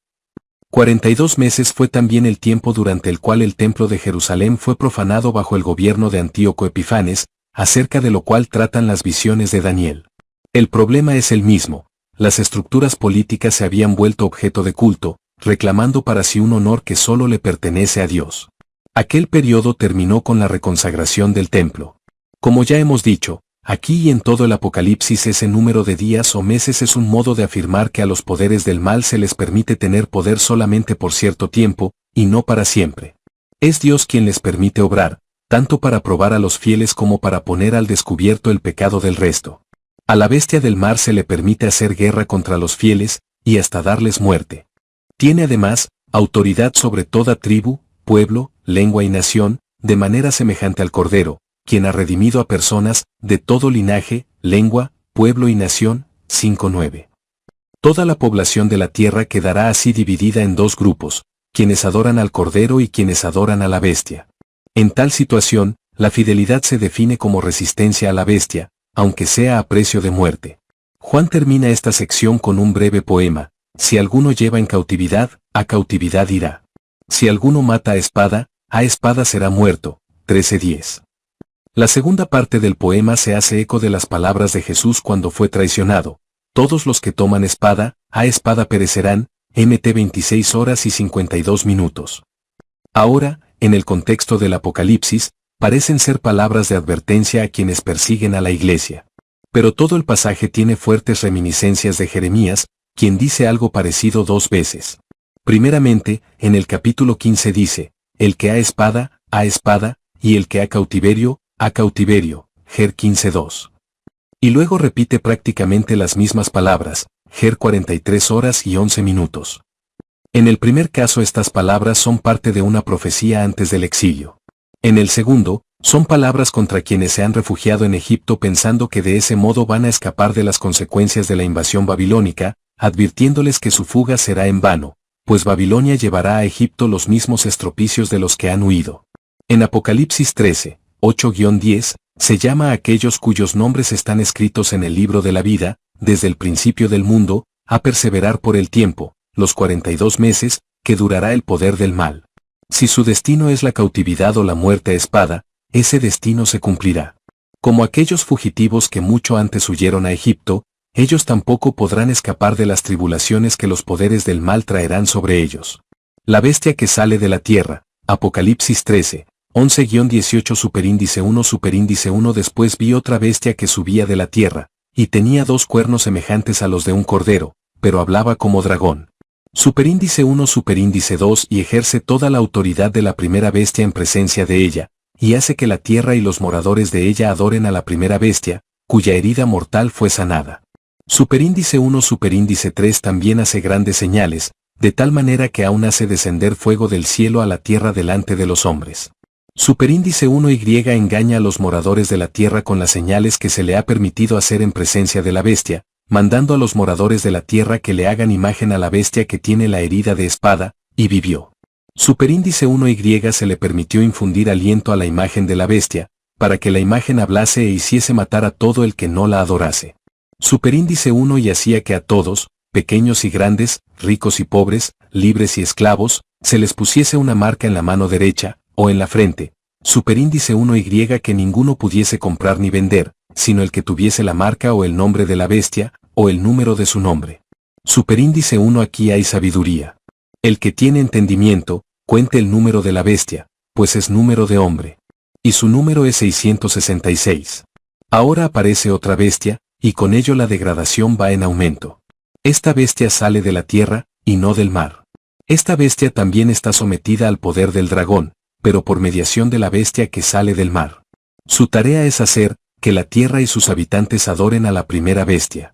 42 meses fue también el tiempo durante el cual el templo de Jerusalén fue profanado bajo el gobierno de Antíoco Epifanes, acerca de lo cual tratan las visiones de Daniel. El problema es el mismo, las estructuras políticas se habían vuelto objeto de culto, reclamando para sí un honor que solo le pertenece a Dios. Aquel periodo terminó con la reconsagración del templo. Como ya hemos dicho, aquí y en todo el Apocalipsis ese número de días o meses es un modo de afirmar que a los poderes del mal se les permite tener poder solamente por cierto tiempo, y no para siempre. Es Dios quien les permite obrar, tanto para probar a los fieles como para poner al descubierto el pecado del resto. A la bestia del mar se le permite hacer guerra contra los fieles, y hasta darles muerte. Tiene además, autoridad sobre toda tribu, pueblo, lengua y nación, de manera semejante al Cordero, quien ha redimido a personas, de todo linaje, lengua, pueblo y nación, 5:9. Toda la población de la tierra quedará así dividida en 2 grupos, quienes adoran al Cordero y quienes adoran a la bestia. En tal situación, la fidelidad se define como resistencia a la bestia, aunque sea a precio de muerte. Juan termina esta sección con un breve poema: si alguno lleva en cautividad, a cautividad irá. Si alguno mata a espada será muerto. 13:10. La segunda parte del poema se hace eco de las palabras de Jesús cuando fue traicionado: todos los que toman espada, a espada perecerán. Mt 26 horas y 52 minutos. Ahora, en el contexto del Apocalipsis, parecen ser palabras de advertencia a quienes persiguen a la iglesia. Pero todo el pasaje tiene fuertes reminiscencias de Jeremías, quien dice algo parecido dos veces. Primeramente, en el capítulo 15 dice: el que a espada, y el que a cautiverio, Jer 15:2. Y luego repite prácticamente las mismas palabras, Jer 43 horas y 11 minutos. En el primer caso estas palabras son parte de una profecía antes del exilio. En el segundo, son palabras contra quienes se han refugiado en Egipto pensando que de ese modo van a escapar de las consecuencias de la invasión babilónica, advirtiéndoles que su fuga será en vano, pues Babilonia llevará a Egipto los mismos estropicios de los que han huido. En Apocalipsis 13, 8-10, se llama a aquellos cuyos nombres están escritos en el libro de la vida, desde el principio del mundo, a perseverar por el tiempo, los 42 meses, que durará el poder del mal. Si su destino es la cautividad o la muerte a espada, ese destino se cumplirá. Como aquellos fugitivos que mucho antes huyeron a Egipto, ellos tampoco podrán escapar de las tribulaciones que los poderes del mal traerán sobre ellos. La bestia que sale de la tierra, Apocalipsis 13, 11-18 superíndice 1. Después vi otra bestia que subía de la tierra, y tenía dos cuernos semejantes a los de un cordero, pero hablaba como dragón. Superíndice 1 superíndice 2 y ejerce toda la autoridad de la primera bestia en presencia de ella, y hace que la tierra y los moradores de ella adoren a la primera bestia, cuya herida mortal fue sanada. Superíndice 1 superíndice 3 también hace grandes señales, de tal manera que aún hace descender fuego del cielo a la tierra delante de los hombres. Superíndice 1y engaña a los moradores de la tierra con las señales que se le ha permitido hacer en presencia de la bestia, mandando a los moradores de la tierra que le hagan imagen a la bestia que tiene la herida de espada, y vivió. Superíndice 1y se le permitió infundir aliento a la imagen de la bestia, para que la imagen hablase e hiciese matar a todo el que no la adorase. Superíndice 1 y hacía que a todos, pequeños y grandes, ricos y pobres, libres y esclavos, se les pusiese una marca en la mano derecha, o en la frente. Superíndice 1y que ninguno pudiese comprar ni vender, sino el que tuviese la marca o el nombre de la bestia, o el número de su nombre. Superíndice 1 aquí hay sabiduría. El que tiene entendimiento, cuente el número de la bestia, pues es número de hombre. Y su número es 666. Ahora aparece otra bestia, y con ello la degradación va en aumento. Esta bestia sale de la tierra, y no del mar. Esta bestia también está sometida al poder del dragón, pero por mediación de la bestia que sale del mar. Su tarea es hacer que la tierra y sus habitantes adoren a la primera bestia.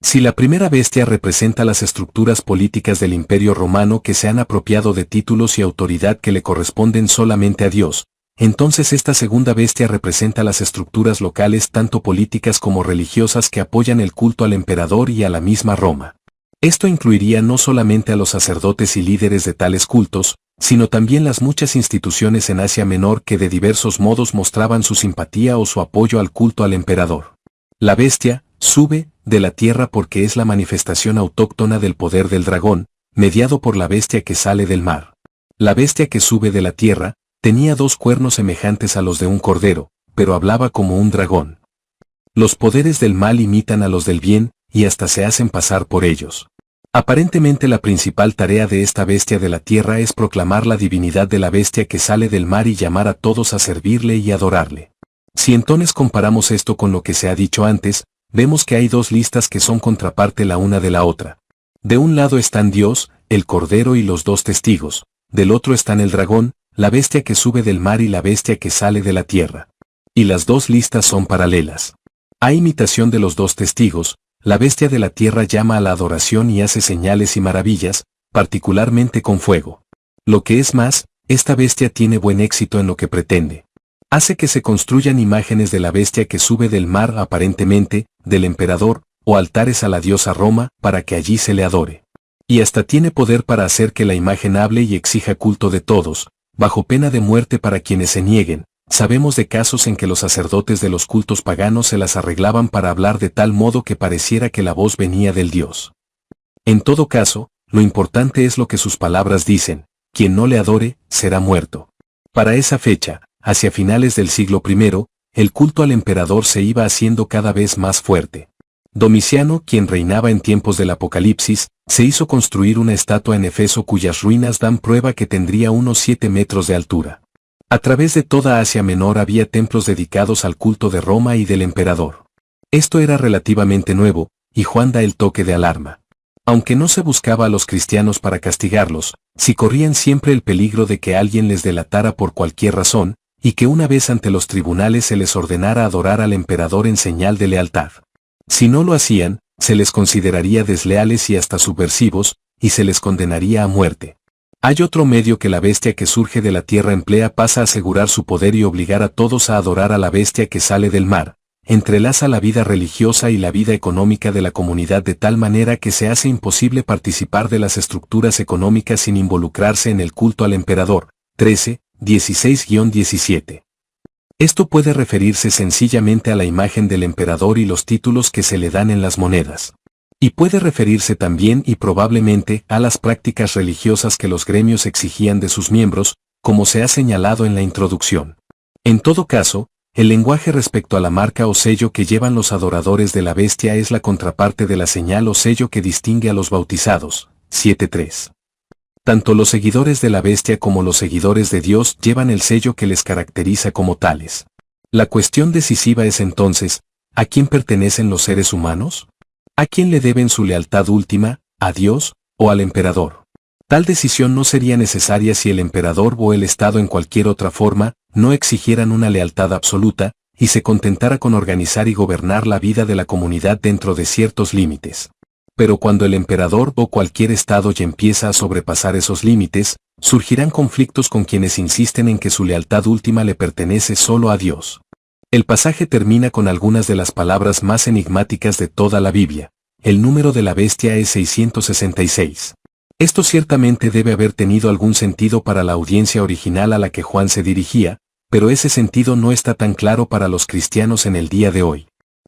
Si la primera bestia representa las estructuras políticas del Imperio Romano que se han apropiado de títulos y autoridad que le corresponden solamente a Dios, entonces esta segunda bestia representa las estructuras locales tanto políticas como religiosas que apoyan el culto al emperador y a la misma Roma. Esto incluiría no solamente a los sacerdotes y líderes de tales cultos, sino también las muchas instituciones en Asia Menor que de diversos modos mostraban su simpatía o su apoyo al culto al emperador. La bestia sube de la tierra porque es la manifestación autóctona del poder del dragón, mediado por la bestia que sale del mar. La bestia que sube de la tierra tenía dos cuernos semejantes a los de un cordero, pero hablaba como un dragón. Los poderes del mal imitan a los del bien, y hasta se hacen pasar por ellos. Aparentemente la principal tarea de esta bestia de la tierra es proclamar la divinidad de la bestia que sale del mar y llamar a todos a servirle y adorarle. Si entonces comparamos esto con lo que se ha dicho antes, vemos que hay dos listas que son contraparte la una de la otra. De un lado están Dios, el Cordero y los dos testigos, del otro están el dragón, la bestia que sube del mar y la bestia que sale de la tierra. Y las dos listas son paralelas. A imitación de los dos testigos, la bestia de la tierra llama a la adoración y hace señales y maravillas, particularmente con fuego. Lo que es más, esta bestia tiene buen éxito en lo que pretende. Hace que se construyan imágenes de la bestia que sube del mar aparentemente, del emperador, o altares a la diosa Roma, para que allí se le adore. Y hasta tiene poder para hacer que la imagen hable y exija culto de todos, bajo pena de muerte para quienes se nieguen, Sabemos de casos en que los sacerdotes de los cultos paganos se las arreglaban para hablar de tal modo que pareciera que la voz venía del Dios. En todo caso, lo importante es lo que sus palabras dicen: quien no le adore, será muerto. Para esa fecha, hacia finales del siglo I, el culto al emperador se iba haciendo cada vez más fuerte. Domiciano, quien reinaba en tiempos del Apocalipsis, se hizo construir una estatua en Éfeso cuyas ruinas dan prueba que tendría unos 7 metros de altura. A través de toda Asia Menor había templos dedicados al culto de Roma y del emperador. Esto era relativamente nuevo, y Juan da el toque de alarma. Aunque no se buscaba a los cristianos para castigarlos, sí corrían siempre el peligro de que alguien les delatara por cualquier razón, y que una vez ante los tribunales se les ordenara adorar al emperador en señal de lealtad. Si no lo hacían, se les consideraría desleales y hasta subversivos, y se les condenaría a muerte. Hay otro medio que la bestia que surge de la tierra emplea: pasa a asegurar su poder y obligar a todos a adorar a la bestia que sale del mar. Entrelaza la vida religiosa y la vida económica de la comunidad de tal manera que se hace imposible participar de las estructuras económicas sin involucrarse en el culto al emperador. 13, 16-17. Esto puede referirse sencillamente a la imagen del emperador y los títulos que se le dan en las monedas. Y puede referirse también y probablemente a las prácticas religiosas que los gremios exigían de sus miembros, como se ha señalado en la introducción. En todo caso, el lenguaje respecto a la marca o sello que llevan los adoradores de la bestia es la contraparte de la señal o sello que distingue a los bautizados. 7.3. Tanto los seguidores de la bestia como los seguidores de Dios llevan el sello que les caracteriza como tales. La cuestión decisiva es entonces: ¿a quién pertenecen los seres humanos? ¿A quién le deben su lealtad última, a Dios o al emperador? Tal decisión no sería necesaria si el emperador o el Estado en cualquier otra forma no exigieran una lealtad absoluta, y se contentara con organizar y gobernar la vida de la comunidad dentro de ciertos límites. Pero cuando el emperador o cualquier Estado ya empieza a sobrepasar esos límites, surgirán conflictos con quienes insisten en que su lealtad última le pertenece solo a Dios. El pasaje termina con algunas de las palabras más enigmáticas de toda la Biblia. El número de la bestia es 666. Esto ciertamente debe haber tenido algún sentido para la audiencia original a la que Juan se dirigía, pero ese sentido no está tan claro para los cristianos en el día de hoy.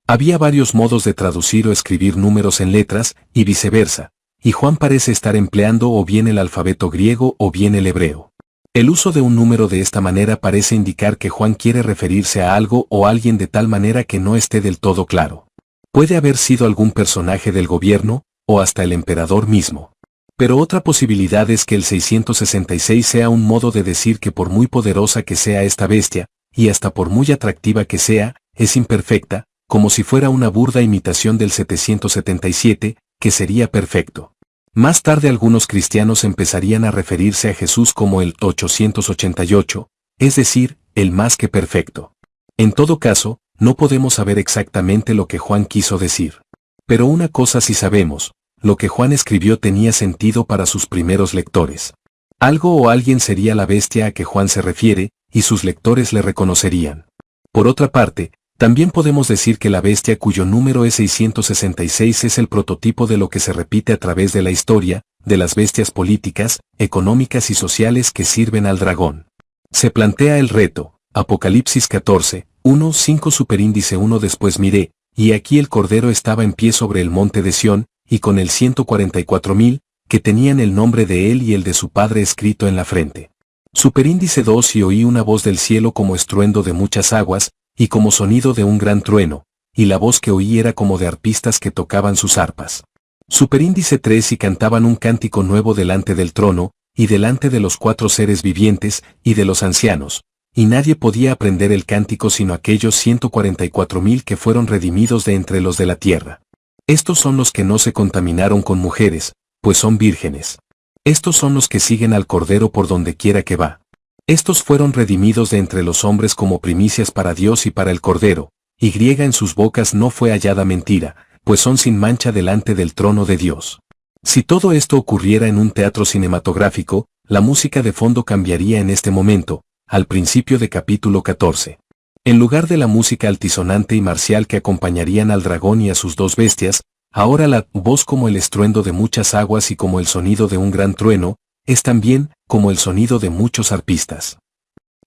Había varios modos de traducir o escribir números en letras, y viceversa, y Juan parece estar empleando o bien el alfabeto griego o bien el hebreo. El uso de un número de esta manera parece indicar que Juan quiere referirse a algo o alguien de tal manera que no esté del todo claro. Puede haber sido algún personaje del gobierno, o hasta el emperador mismo. Pero otra posibilidad es que el 666 sea un modo de decir que por muy poderosa que sea esta bestia, y hasta por muy atractiva que sea, es imperfecta, como si fuera una burda imitación del 777, que sería perfecto. Más tarde algunos cristianos empezarían a referirse a Jesús como el 888, es decir, el más que perfecto. En todo caso, no podemos saber exactamente lo que Juan quiso decir. Pero una cosa sí sabemos: lo que Juan escribió tenía sentido para sus primeros lectores. Algo o alguien sería la bestia a que Juan se refiere, y sus lectores le reconocerían. Por otra parte, también podemos decir que la bestia cuyo número es 666 es el prototipo de lo que se repite a través de la historia, de las bestias políticas, económicas y sociales que sirven al dragón. Se plantea el reto, Apocalipsis 14, 1, 5 superíndice 1. Después miré, y aquí el Cordero estaba en pie sobre el monte de Sión, y con el 144,000, que tenían el nombre de él y el de su Padre escrito en la frente. Superíndice 2. Y oí una voz del cielo como estruendo de muchas aguas, y como sonido de un gran trueno, y la voz que oí era como de arpistas que tocaban sus arpas. Superíndice 3. Y cantaban un cántico nuevo delante del trono, y delante de los 4 seres vivientes, y de los ancianos, y nadie podía aprender el cántico sino aquellos 144,000 que fueron redimidos de entre los de la tierra. Estos son los que no se contaminaron con mujeres, pues son vírgenes. Estos son los que siguen al Cordero por donde quiera que va. Estos fueron redimidos de entre los hombres como primicias para Dios y para el Cordero, y griega en sus bocas no fue hallada mentira, pues son sin mancha delante del trono de Dios. Si todo esto ocurriera en un teatro cinematográfico, la música de fondo cambiaría en este momento, al principio de capítulo 14. En lugar de la música altisonante y marcial que acompañarían al dragón y a sus 2 bestias, ahora la voz como el estruendo de muchas aguas y como el sonido de un gran trueno, es también como el sonido de muchos arpistas.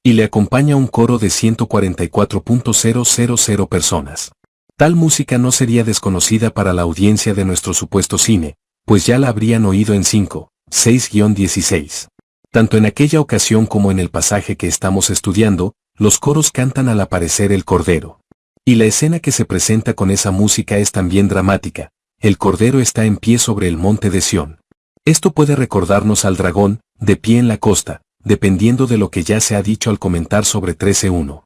Y le acompaña un coro de 144.000 personas. Tal música no sería desconocida para la audiencia de nuestro supuesto cine, pues ya la habrían oído en 5, 6-16. Tanto en aquella ocasión como en el pasaje que estamos estudiando, los coros cantan al aparecer el Cordero. Y la escena que se presenta con esa música es también dramática. El Cordero está en pie sobre el monte de Sión. Esto puede recordarnos al dragón, de pie en la costa, dependiendo de lo que ya se ha dicho al comentar sobre 13:1.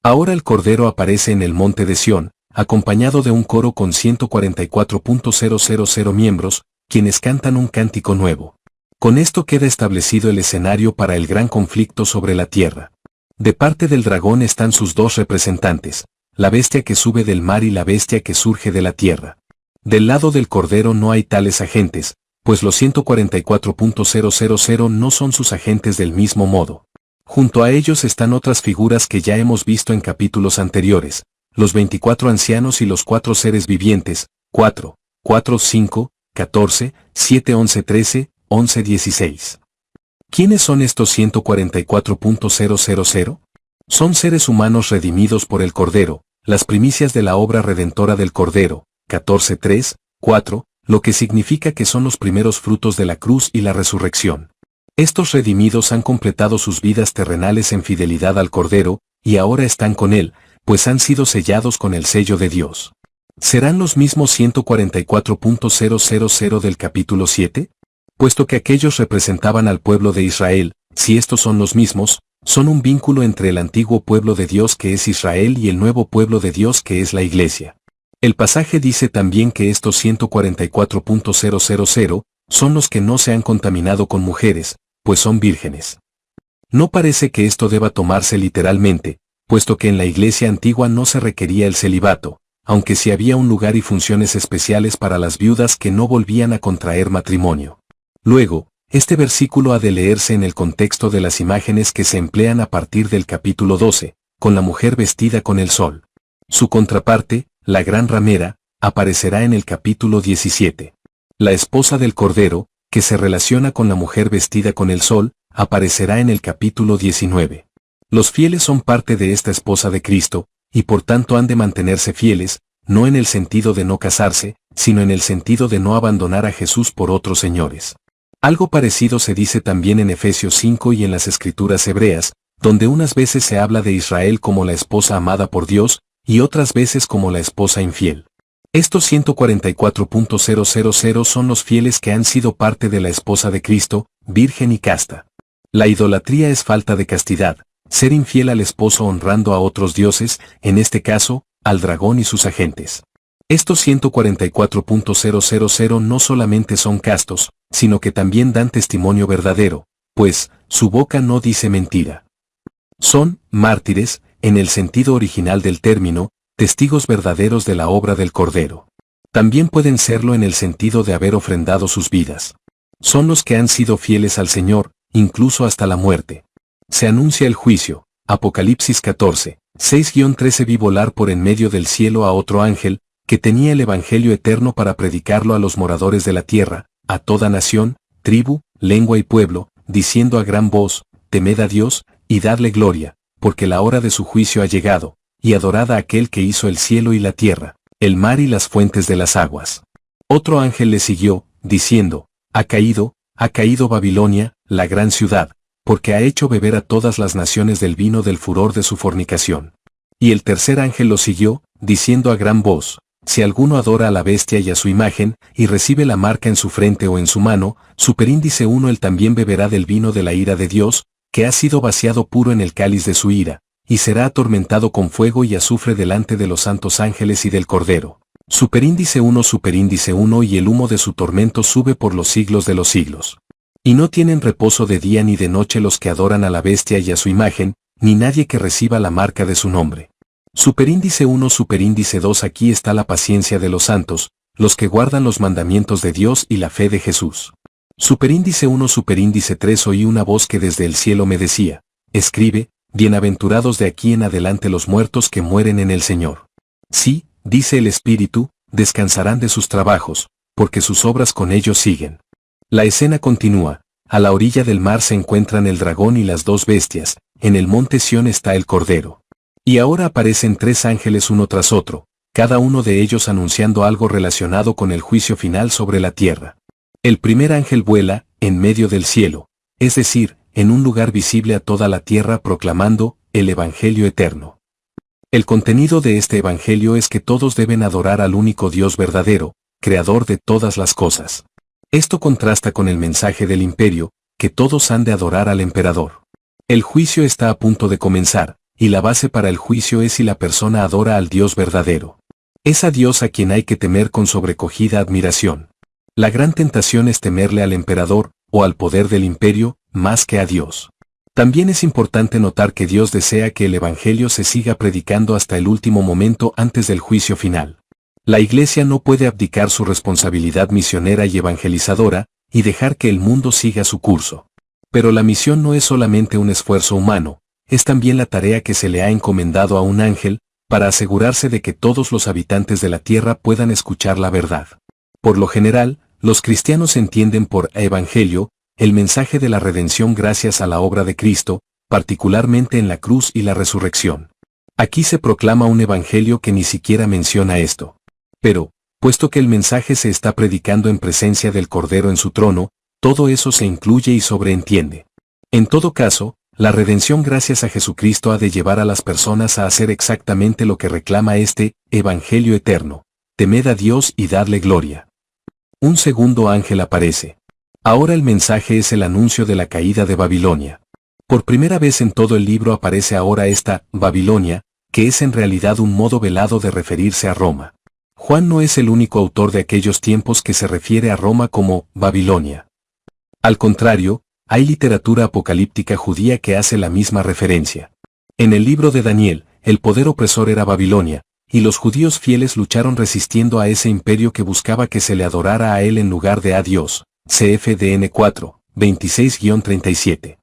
Ahora el Cordero aparece en el monte de Sión, acompañado de un coro con 144.000 miembros, quienes cantan un cántico nuevo. Con esto queda establecido el escenario para el gran conflicto sobre la tierra. De parte del dragón están sus dos representantes, la bestia que sube del mar y la bestia que surge de la tierra. Del lado del Cordero no hay tales agentes, pues los 144.000 no son sus agentes del mismo modo. Junto a ellos están otras figuras que ya hemos visto en capítulos anteriores, los 24 ancianos y los 4 seres vivientes, 4, 5, 14, 7, 11, 13, 11, 16. ¿Quiénes son estos 144.000? Son seres humanos redimidos por el Cordero, las primicias de la obra redentora del Cordero, 14:3, 4, lo que significa que son los primeros frutos de la cruz y la resurrección. Estos redimidos han completado sus vidas terrenales en fidelidad al Cordero, y ahora están con Él, pues han sido sellados con el sello de Dios. ¿Serán los mismos 144.000 del capítulo 7? Puesto que aquellos representaban al pueblo de Israel, si estos son los mismos, son un vínculo entre el antiguo pueblo de Dios que es Israel y el nuevo pueblo de Dios que es la Iglesia. El pasaje dice también que estos 144.000 son los que no se han contaminado con mujeres, pues son vírgenes. No parece que esto deba tomarse literalmente, puesto que en la Iglesia antigua no se requería el celibato, aunque sí había un lugar y funciones especiales para las viudas que no volvían a contraer matrimonio. Luego, este versículo ha de leerse en el contexto de las imágenes que se emplean a partir del capítulo 12, con la mujer vestida con el sol. Su contraparte, la gran ramera, aparecerá en el capítulo 17. La esposa del Cordero, que se relaciona con la mujer vestida con el sol, aparecerá en el capítulo 19. Los fieles son parte de esta esposa de Cristo, y por tanto han de mantenerse fieles, no en el sentido de no casarse, sino en el sentido de no abandonar a Jesús por otros señores. Algo parecido se dice también en Efesios 5 y en las Escrituras hebreas, donde unas veces se habla de Israel como la esposa amada por Dios, y otras veces como la esposa infiel. Estos 144.000 son los fieles que han sido parte de la esposa de Cristo, virgen y casta. La idolatría es falta de castidad, ser infiel al esposo honrando a otros dioses, en este caso, al dragón y sus agentes. Estos 144.000 no solamente son castos, sino que también dan testimonio verdadero, pues, su boca no dice mentira. Son mártires, en el sentido original del término, testigos verdaderos de la obra del Cordero. También pueden serlo en el sentido de haber ofrendado sus vidas. Son los que han sido fieles al Señor, incluso hasta la muerte. Se anuncia el juicio. Apocalipsis 14, 6-13. Vi volar por en medio del cielo a otro ángel, que tenía el evangelio eterno para predicarlo a los moradores de la tierra, a toda nación, tribu, lengua y pueblo, diciendo a gran voz, temed a Dios, y dadle gloria, porque la hora de su juicio ha llegado, y adorad a aquel que hizo el cielo y la tierra, el mar y las fuentes de las aguas. Otro ángel le siguió, diciendo, ha caído Babilonia, la gran ciudad, porque ha hecho beber a todas las naciones del vino del furor de su fornicación. Y el tercer ángel lo siguió, diciendo a gran voz, si alguno adora a la bestia y a su imagen, y recibe la marca en su frente o en su mano, superíndice 1, él también beberá del vino de la ira de Dios, que ha sido vaciado puro en el cáliz de su ira, y será atormentado con fuego y azufre delante de los santos ángeles y del Cordero. Superíndice 1 y el humo de su tormento sube por los siglos de los siglos. Y no tienen reposo de día ni de noche los que adoran a la bestia y a su imagen, ni nadie que reciba la marca de su nombre. Superíndice 2. Aquí está la paciencia de los santos, los que guardan los mandamientos de Dios y la fe de Jesús. Superíndice 3. Oí una voz que desde el cielo me decía, escribe, bienaventurados de aquí en adelante los muertos que mueren en el Señor. Sí, dice el Espíritu, descansarán de sus trabajos, porque sus obras con ellos siguen. La escena continúa. A la orilla del mar se encuentran el dragón y las dos bestias, en el monte Sión está el Cordero. Y ahora aparecen 3 ángeles uno tras otro, cada uno de ellos anunciando algo relacionado con el juicio final sobre la tierra. El primer ángel vuela, en medio del cielo, es decir, en un lugar visible a toda la tierra proclamando, el Evangelio eterno. El contenido de este Evangelio es que todos deben adorar al único Dios verdadero, creador de todas las cosas. Esto contrasta con el mensaje del imperio, que todos han de adorar al emperador. El juicio está a punto de comenzar, y la base para el juicio es si la persona adora al Dios verdadero. Es a Dios a quien hay que temer con sobrecogida admiración. La gran tentación es temerle al emperador, o al poder del imperio, más que a Dios. También es importante notar que Dios desea que el Evangelio se siga predicando hasta el último momento antes del juicio final. La Iglesia no puede abdicar su responsabilidad misionera y evangelizadora, y dejar que el mundo siga su curso. Pero la misión no es solamente un esfuerzo humano, es también la tarea que se le ha encomendado a un ángel, para asegurarse de que todos los habitantes de la tierra puedan escuchar la verdad. Por lo general, los cristianos entienden por evangelio, el mensaje de la redención gracias a la obra de Cristo, particularmente en la cruz y la resurrección. Aquí se proclama un evangelio que ni siquiera menciona esto. Pero, puesto que el mensaje se está predicando en presencia del Cordero en su trono, todo eso se incluye y sobreentiende. En todo caso, la redención gracias a Jesucristo ha de llevar a las personas a hacer exactamente lo que reclama este evangelio eterno: temed a Dios y dadle gloria. Un segundo ángel aparece. Ahora el mensaje es el anuncio de la caída de Babilonia. Por primera vez en todo el libro aparece ahora esta Babilonia, que es en realidad un modo velado de referirse a Roma. Juan no es el único autor de aquellos tiempos que se refiere a Roma como Babilonia. Al contrario, hay literatura apocalíptica judía que hace la misma referencia. En el libro de Daniel, el poder opresor era Babilonia, y los judíos fieles lucharon resistiendo a ese imperio que buscaba que se le adorara a él en lugar de a Dios. CFDN 4, 26-37.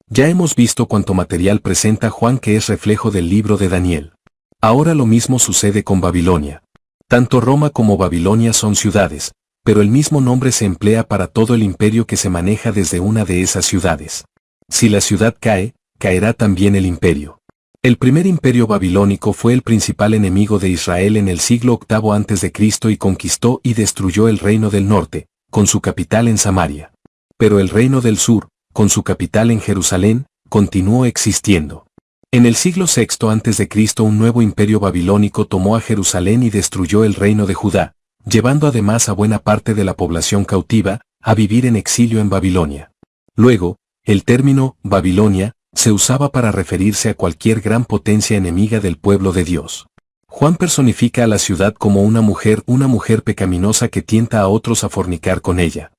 Ya hemos visto cuánto material presenta Juan que es reflejo del libro de Daniel. Ahora lo mismo sucede con Babilonia. Tanto Roma como Babilonia son ciudades, pero el mismo nombre se emplea para todo el imperio que se maneja desde una de esas ciudades. Si la ciudad cae, caerá también el imperio. El primer imperio babilónico fue el principal enemigo de Israel en el siglo VIII a.C. y conquistó y destruyó el reino del norte, con su capital en Samaria. Pero el reino del sur, con su capital en Jerusalén, continuó existiendo. En el siglo VI a.C. un nuevo imperio babilónico tomó a Jerusalén y destruyó el reino de Judá, llevando además a buena parte de la población cautiva a vivir en exilio en Babilonia. Luego, el término Babilonia se usaba para referirse a cualquier gran potencia enemiga del pueblo de Dios. Juan personifica a la ciudad como una mujer pecaminosa que tienta a otros a fornicar con ella.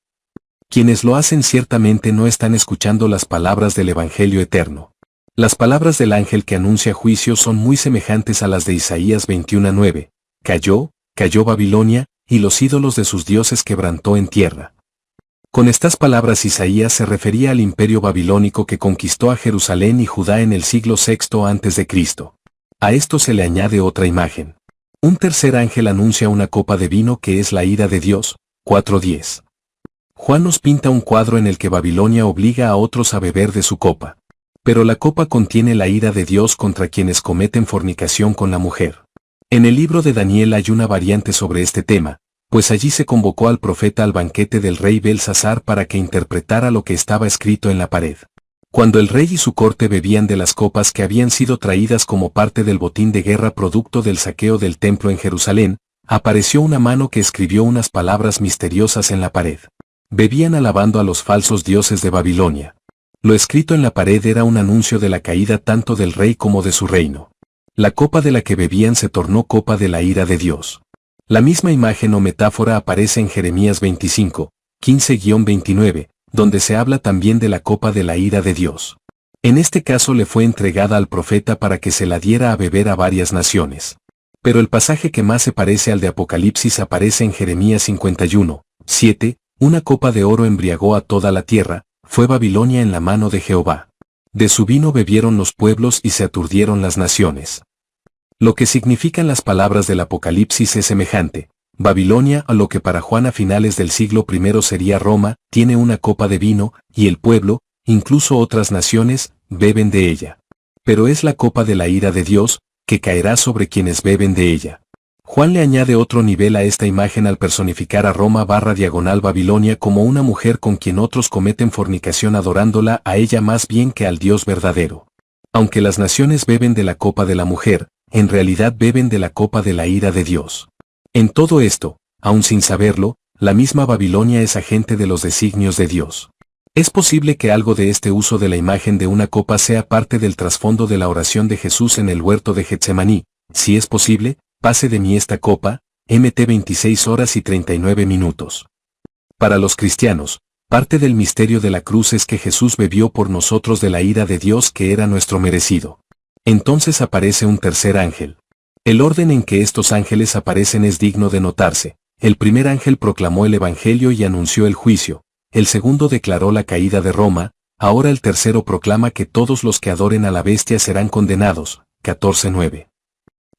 Quienes lo hacen ciertamente no están escuchando las palabras del Evangelio eterno. Las palabras del ángel que anuncia juicio son muy semejantes a las de Isaías 21:9. Cayó Babilonia, y los ídolos de sus dioses quebrantó en tierra. Con estas palabras Isaías se refería al imperio babilónico que conquistó a Jerusalén y Judá en el siglo VI a.C. A esto se le añade otra imagen. Un tercer ángel anuncia una copa de vino que es la ira de Dios. 4:10. Juan nos pinta un cuadro en el que Babilonia obliga a otros a beber de su copa. Pero la copa contiene la ira de Dios contra quienes cometen fornicación con la mujer. En el libro de Daniel hay una variante sobre este tema, pues allí se convocó al profeta al banquete del rey Belsasar para que interpretara lo que estaba escrito en la pared. Cuando el rey y su corte bebían de las copas que habían sido traídas como parte del botín de guerra producto del saqueo del templo en Jerusalén, apareció una mano que escribió unas palabras misteriosas en la pared. Bebían alabando a los falsos dioses de Babilonia. Lo escrito en la pared era un anuncio de la caída tanto del rey como de su reino. La copa de la que bebían se tornó copa de la ira de Dios. La misma imagen o metáfora aparece en Jeremías 25, 15-29, donde se habla también de la copa de la ira de Dios. En este caso le fue entregada al profeta para que se la diera a beber a varias naciones. Pero el pasaje que más se parece al de Apocalipsis aparece en Jeremías 51, 7, una copa de oro embriagó a toda la tierra, fue Babilonia en la mano de Jehová. De su vino bebieron los pueblos y se aturdieron las naciones. Lo que significan las palabras del Apocalipsis es semejante. Babilonia, a lo que para Juan a finales del siglo I sería Roma, tiene una copa de vino, y el pueblo, incluso otras naciones, beben de ella. Pero es la copa de la ira de Dios, que caerá sobre quienes beben de ella. Juan le añade otro nivel a esta imagen al personificar a Roma/Babilonia como una mujer con quien otros cometen fornicación adorándola a ella más bien que al Dios verdadero. Aunque las naciones beben de la copa de la mujer, en realidad beben de la copa de la ira de Dios. En todo esto, aun sin saberlo, la misma Babilonia es agente de los designios de Dios. Es posible que algo de este uso de la imagen de una copa sea parte del trasfondo de la oración de Jesús en el huerto de Getsemaní. Si es posible, pase de mí esta copa, Mt 26 horas y 39 minutos. Para los cristianos, parte del misterio de la cruz es que Jesús bebió por nosotros de la ira de Dios que era nuestro merecido. Entonces aparece un tercer ángel. El orden en que estos ángeles aparecen es digno de notarse. El primer ángel proclamó el Evangelio y anunció el juicio. El segundo declaró la caída de Roma. Ahora el tercero proclama que todos los que adoren a la bestia serán condenados. 14:9.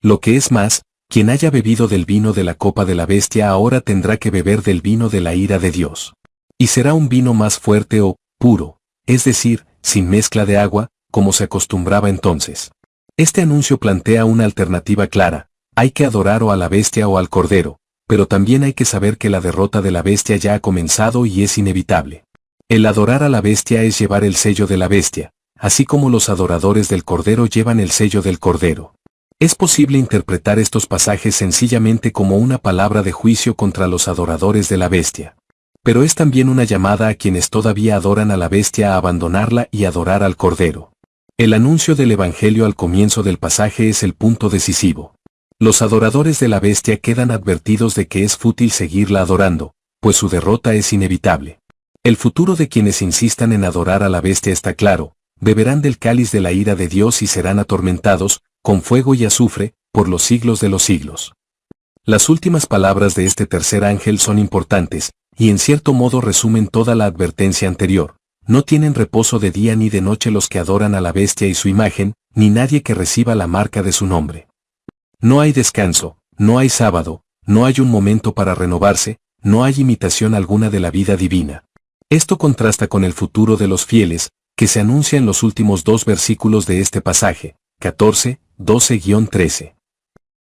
Lo que es más, quien haya bebido del vino de la copa de la bestia ahora tendrá que beber del vino de la ira de Dios. Y será un vino más fuerte o puro, es decir, sin mezcla de agua, como se acostumbraba entonces. Este anuncio plantea una alternativa clara: hay que adorar o a la bestia o al cordero, pero también hay que saber que la derrota de la bestia ya ha comenzado y es inevitable. El adorar a la bestia es llevar el sello de la bestia, así como los adoradores del cordero llevan el sello del cordero. Es posible interpretar estos pasajes sencillamente como una palabra de juicio contra los adoradores de la bestia. Pero es también una llamada a quienes todavía adoran a la bestia a abandonarla y adorar al cordero. El anuncio del Evangelio al comienzo del pasaje es el punto decisivo. Los adoradores de la bestia quedan advertidos de que es fútil seguirla adorando, pues su derrota es inevitable. El futuro de quienes insistan en adorar a la bestia está claro: beberán del cáliz de la ira de Dios y serán atormentados, con fuego y azufre, por los siglos de los siglos. Las últimas palabras de este tercer ángel son importantes, y en cierto modo resumen toda la advertencia anterior. No tienen reposo de día ni de noche los que adoran a la bestia y su imagen, ni nadie que reciba la marca de su nombre. No hay descanso, no hay sábado, no hay un momento para renovarse, no hay imitación alguna de la vida divina. Esto contrasta con el futuro de los fieles, que se anuncia en los últimos dos versículos de este pasaje, 14, 12-13.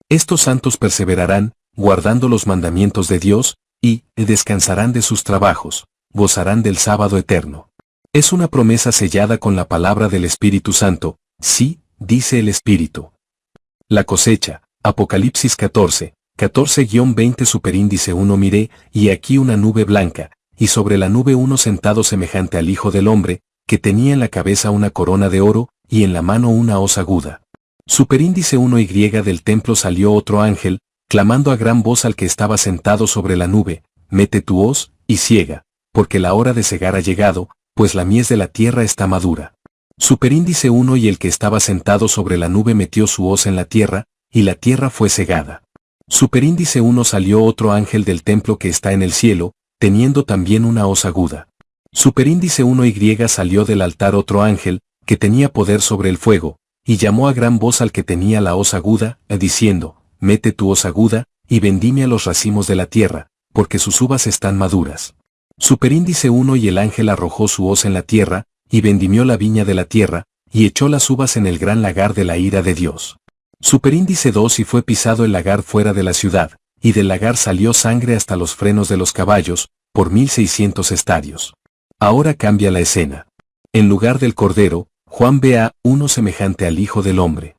Estos santos perseverarán, guardando los mandamientos de Dios, y descansarán de sus trabajos, gozarán del sábado eterno. Es una promesa sellada con la palabra del Espíritu Santo: sí, dice el Espíritu. La cosecha, Apocalipsis 14, 14-20 superíndice 1. Miré, y aquí una nube blanca, y sobre la nube uno sentado semejante al Hijo del Hombre, que tenía en la cabeza una corona de oro, y en la mano una hoz aguda. Superíndice 1. Y del templo salió otro ángel, clamando a gran voz al que estaba sentado sobre la nube: mete tu hoz, y ciega, porque la hora de cegar ha llegado, pues la mies de la tierra está madura. Superíndice 1. Y el que estaba sentado sobre la nube metió su hoz en la tierra, y la tierra fue cegada. Superíndice 1. Salió otro ángel del templo que está en el cielo, teniendo también una hoz aguda. Superíndice 1. Y salió del altar otro ángel, que tenía poder sobre el fuego, y llamó a gran voz al que tenía la hoz aguda, diciendo: mete tu hoz aguda, y vendimia los racimos de la tierra, porque sus uvas están maduras. Superíndice 1. Y el ángel arrojó su hoz en la tierra, y vendimió la viña de la tierra, y echó las uvas en el gran lagar de la ira de Dios. Superíndice 2. Y fue pisado el lagar fuera de la ciudad, y del lagar salió sangre hasta los frenos de los caballos, por 1600 estadios. Ahora cambia la escena. En lugar del cordero, Juan ve a uno semejante al Hijo del Hombre.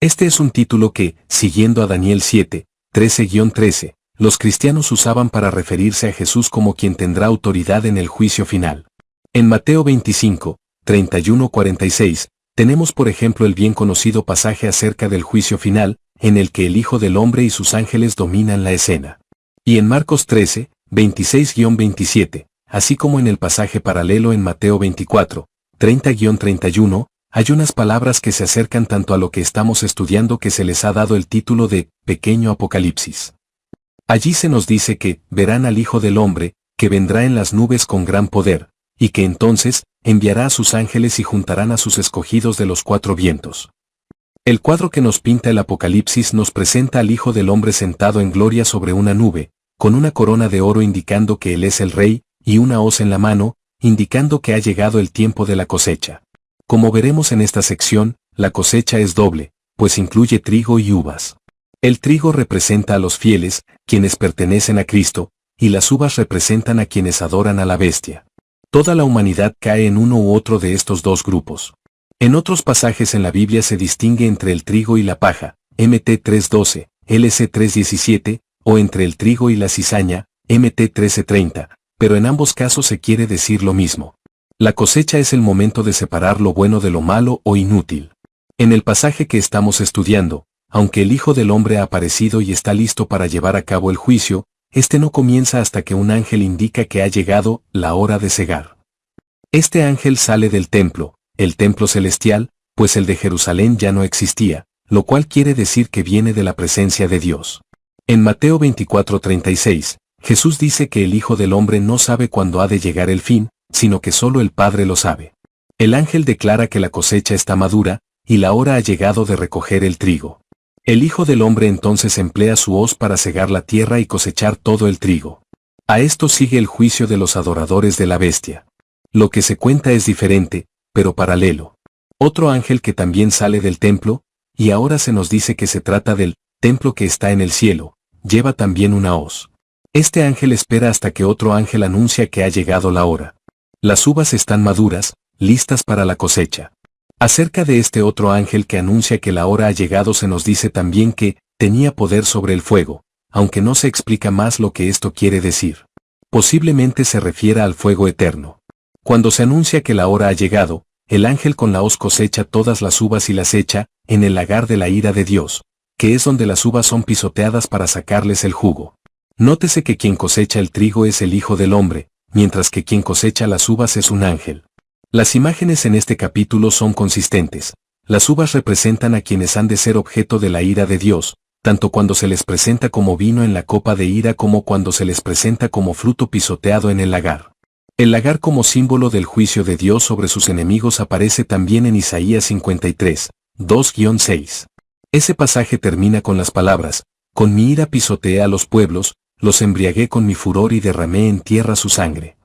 Este es un título que, siguiendo a Daniel 7, 13-13, los cristianos usaban para referirse a Jesús como quien tendrá autoridad en el juicio final. En Mateo 25, 31-46, tenemos por ejemplo el bien conocido pasaje acerca del juicio final, en el que el Hijo del Hombre y sus ángeles dominan la escena. Y en Marcos 13, 26-27, así como en el pasaje paralelo en Mateo 24, 30-31, hay unas palabras que se acercan tanto a lo que estamos estudiando que se les ha dado el título de pequeño Apocalipsis. Allí se nos dice que verán al Hijo del Hombre, que vendrá en las nubes con gran poder, y que entonces enviará a sus ángeles y juntarán a sus escogidos de los cuatro vientos. El cuadro que nos pinta el Apocalipsis nos presenta al Hijo del Hombre sentado en gloria sobre una nube, con una corona de oro indicando que Él es el Rey, y una hoz en la mano, indicando que ha llegado el tiempo de la cosecha. Como veremos en esta sección, la cosecha es doble, pues incluye trigo y uvas. El trigo representa a los fieles, quienes pertenecen a Cristo, y las uvas representan a quienes adoran a la bestia. Toda la humanidad cae en uno u otro de estos dos grupos. En otros pasajes en la Biblia se distingue entre el trigo y la paja, Mt 3:12, LC 3:17, o entre el trigo y la cizaña, Mt 13:30, pero en ambos casos se quiere decir lo mismo. La cosecha es el momento de separar lo bueno de lo malo o inútil. En el pasaje que estamos estudiando, aunque el Hijo del Hombre ha aparecido y está listo para llevar a cabo el juicio, este no comienza hasta que un ángel indica que ha llegado la hora de cegar. Este ángel sale del templo, el templo celestial, pues el de Jerusalén ya no existía, lo cual quiere decir que viene de la presencia de Dios. En Mateo 24:36, Jesús dice que el Hijo del Hombre no sabe cuándo ha de llegar el fin, sino que solo el Padre lo sabe. El ángel declara que la cosecha está madura, y la hora ha llegado de recoger el trigo. El Hijo del Hombre entonces emplea su hoz para cegar la tierra y cosechar todo el trigo. A esto sigue el juicio de los adoradores de la bestia. Lo que se cuenta es diferente, pero paralelo. Otro ángel que también sale del templo, y ahora se nos dice que se trata del templo que está en el cielo, lleva también una hoz. Este ángel espera hasta que otro ángel anuncia que ha llegado la hora. Las uvas están maduras, listas para la cosecha. Acerca de este otro ángel que anuncia que la hora ha llegado se nos dice también que tenía poder sobre el fuego, aunque no se explica más lo que esto quiere decir. Posiblemente se refiera al fuego eterno. Cuando se anuncia que la hora ha llegado, el ángel con la hoz cosecha todas las uvas y las echa en el lagar de la ira de Dios, que es donde las uvas son pisoteadas para sacarles el jugo. Nótese que quien cosecha el trigo es el Hijo del Hombre, mientras que quien cosecha las uvas es un ángel. Las imágenes en este capítulo son consistentes. Las uvas representan a quienes han de ser objeto de la ira de Dios, tanto cuando se les presenta como vino en la copa de ira como cuando se les presenta como fruto pisoteado en el lagar. El lagar como símbolo del juicio de Dios sobre sus enemigos aparece también en Isaías 53, 2-6. Ese pasaje termina con las palabras: con mi ira pisoteé a los pueblos, los embriagué con mi furor y derramé en tierra su sangre.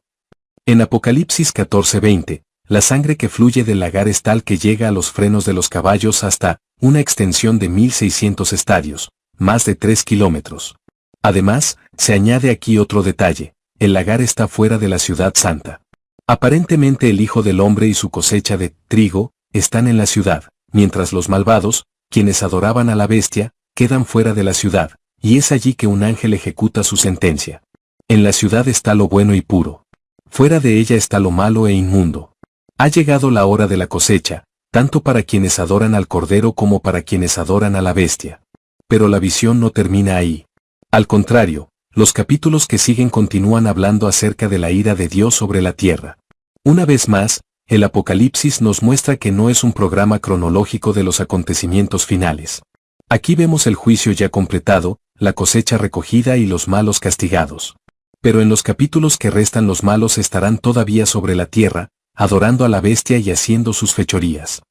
En Apocalipsis 14:20, la sangre que fluye del lagar es tal que llega a los frenos de los caballos hasta una extensión de 1600 estadios, más de 3 kilómetros. Además, se añade aquí otro detalle: el lagar está fuera de la ciudad santa. Aparentemente el Hijo del Hombre y su cosecha de trigo están en la ciudad, mientras los malvados, quienes adoraban a la bestia, quedan fuera de la ciudad, y es allí que un ángel ejecuta su sentencia. En la ciudad está lo bueno y puro. Fuera de ella está lo malo e inmundo. Ha llegado la hora de la cosecha, tanto para quienes adoran al Cordero como para quienes adoran a la bestia. Pero la visión no termina ahí. Al contrario, los capítulos que siguen continúan hablando acerca de la ira de Dios sobre la tierra. Una vez más, el Apocalipsis nos muestra que no es un programa cronológico de los acontecimientos finales. Aquí vemos el juicio ya completado, la cosecha recogida y los malos castigados. Pero en los capítulos que restan los malos estarán todavía sobre la tierra, adorando a la bestia y haciendo sus fechorías.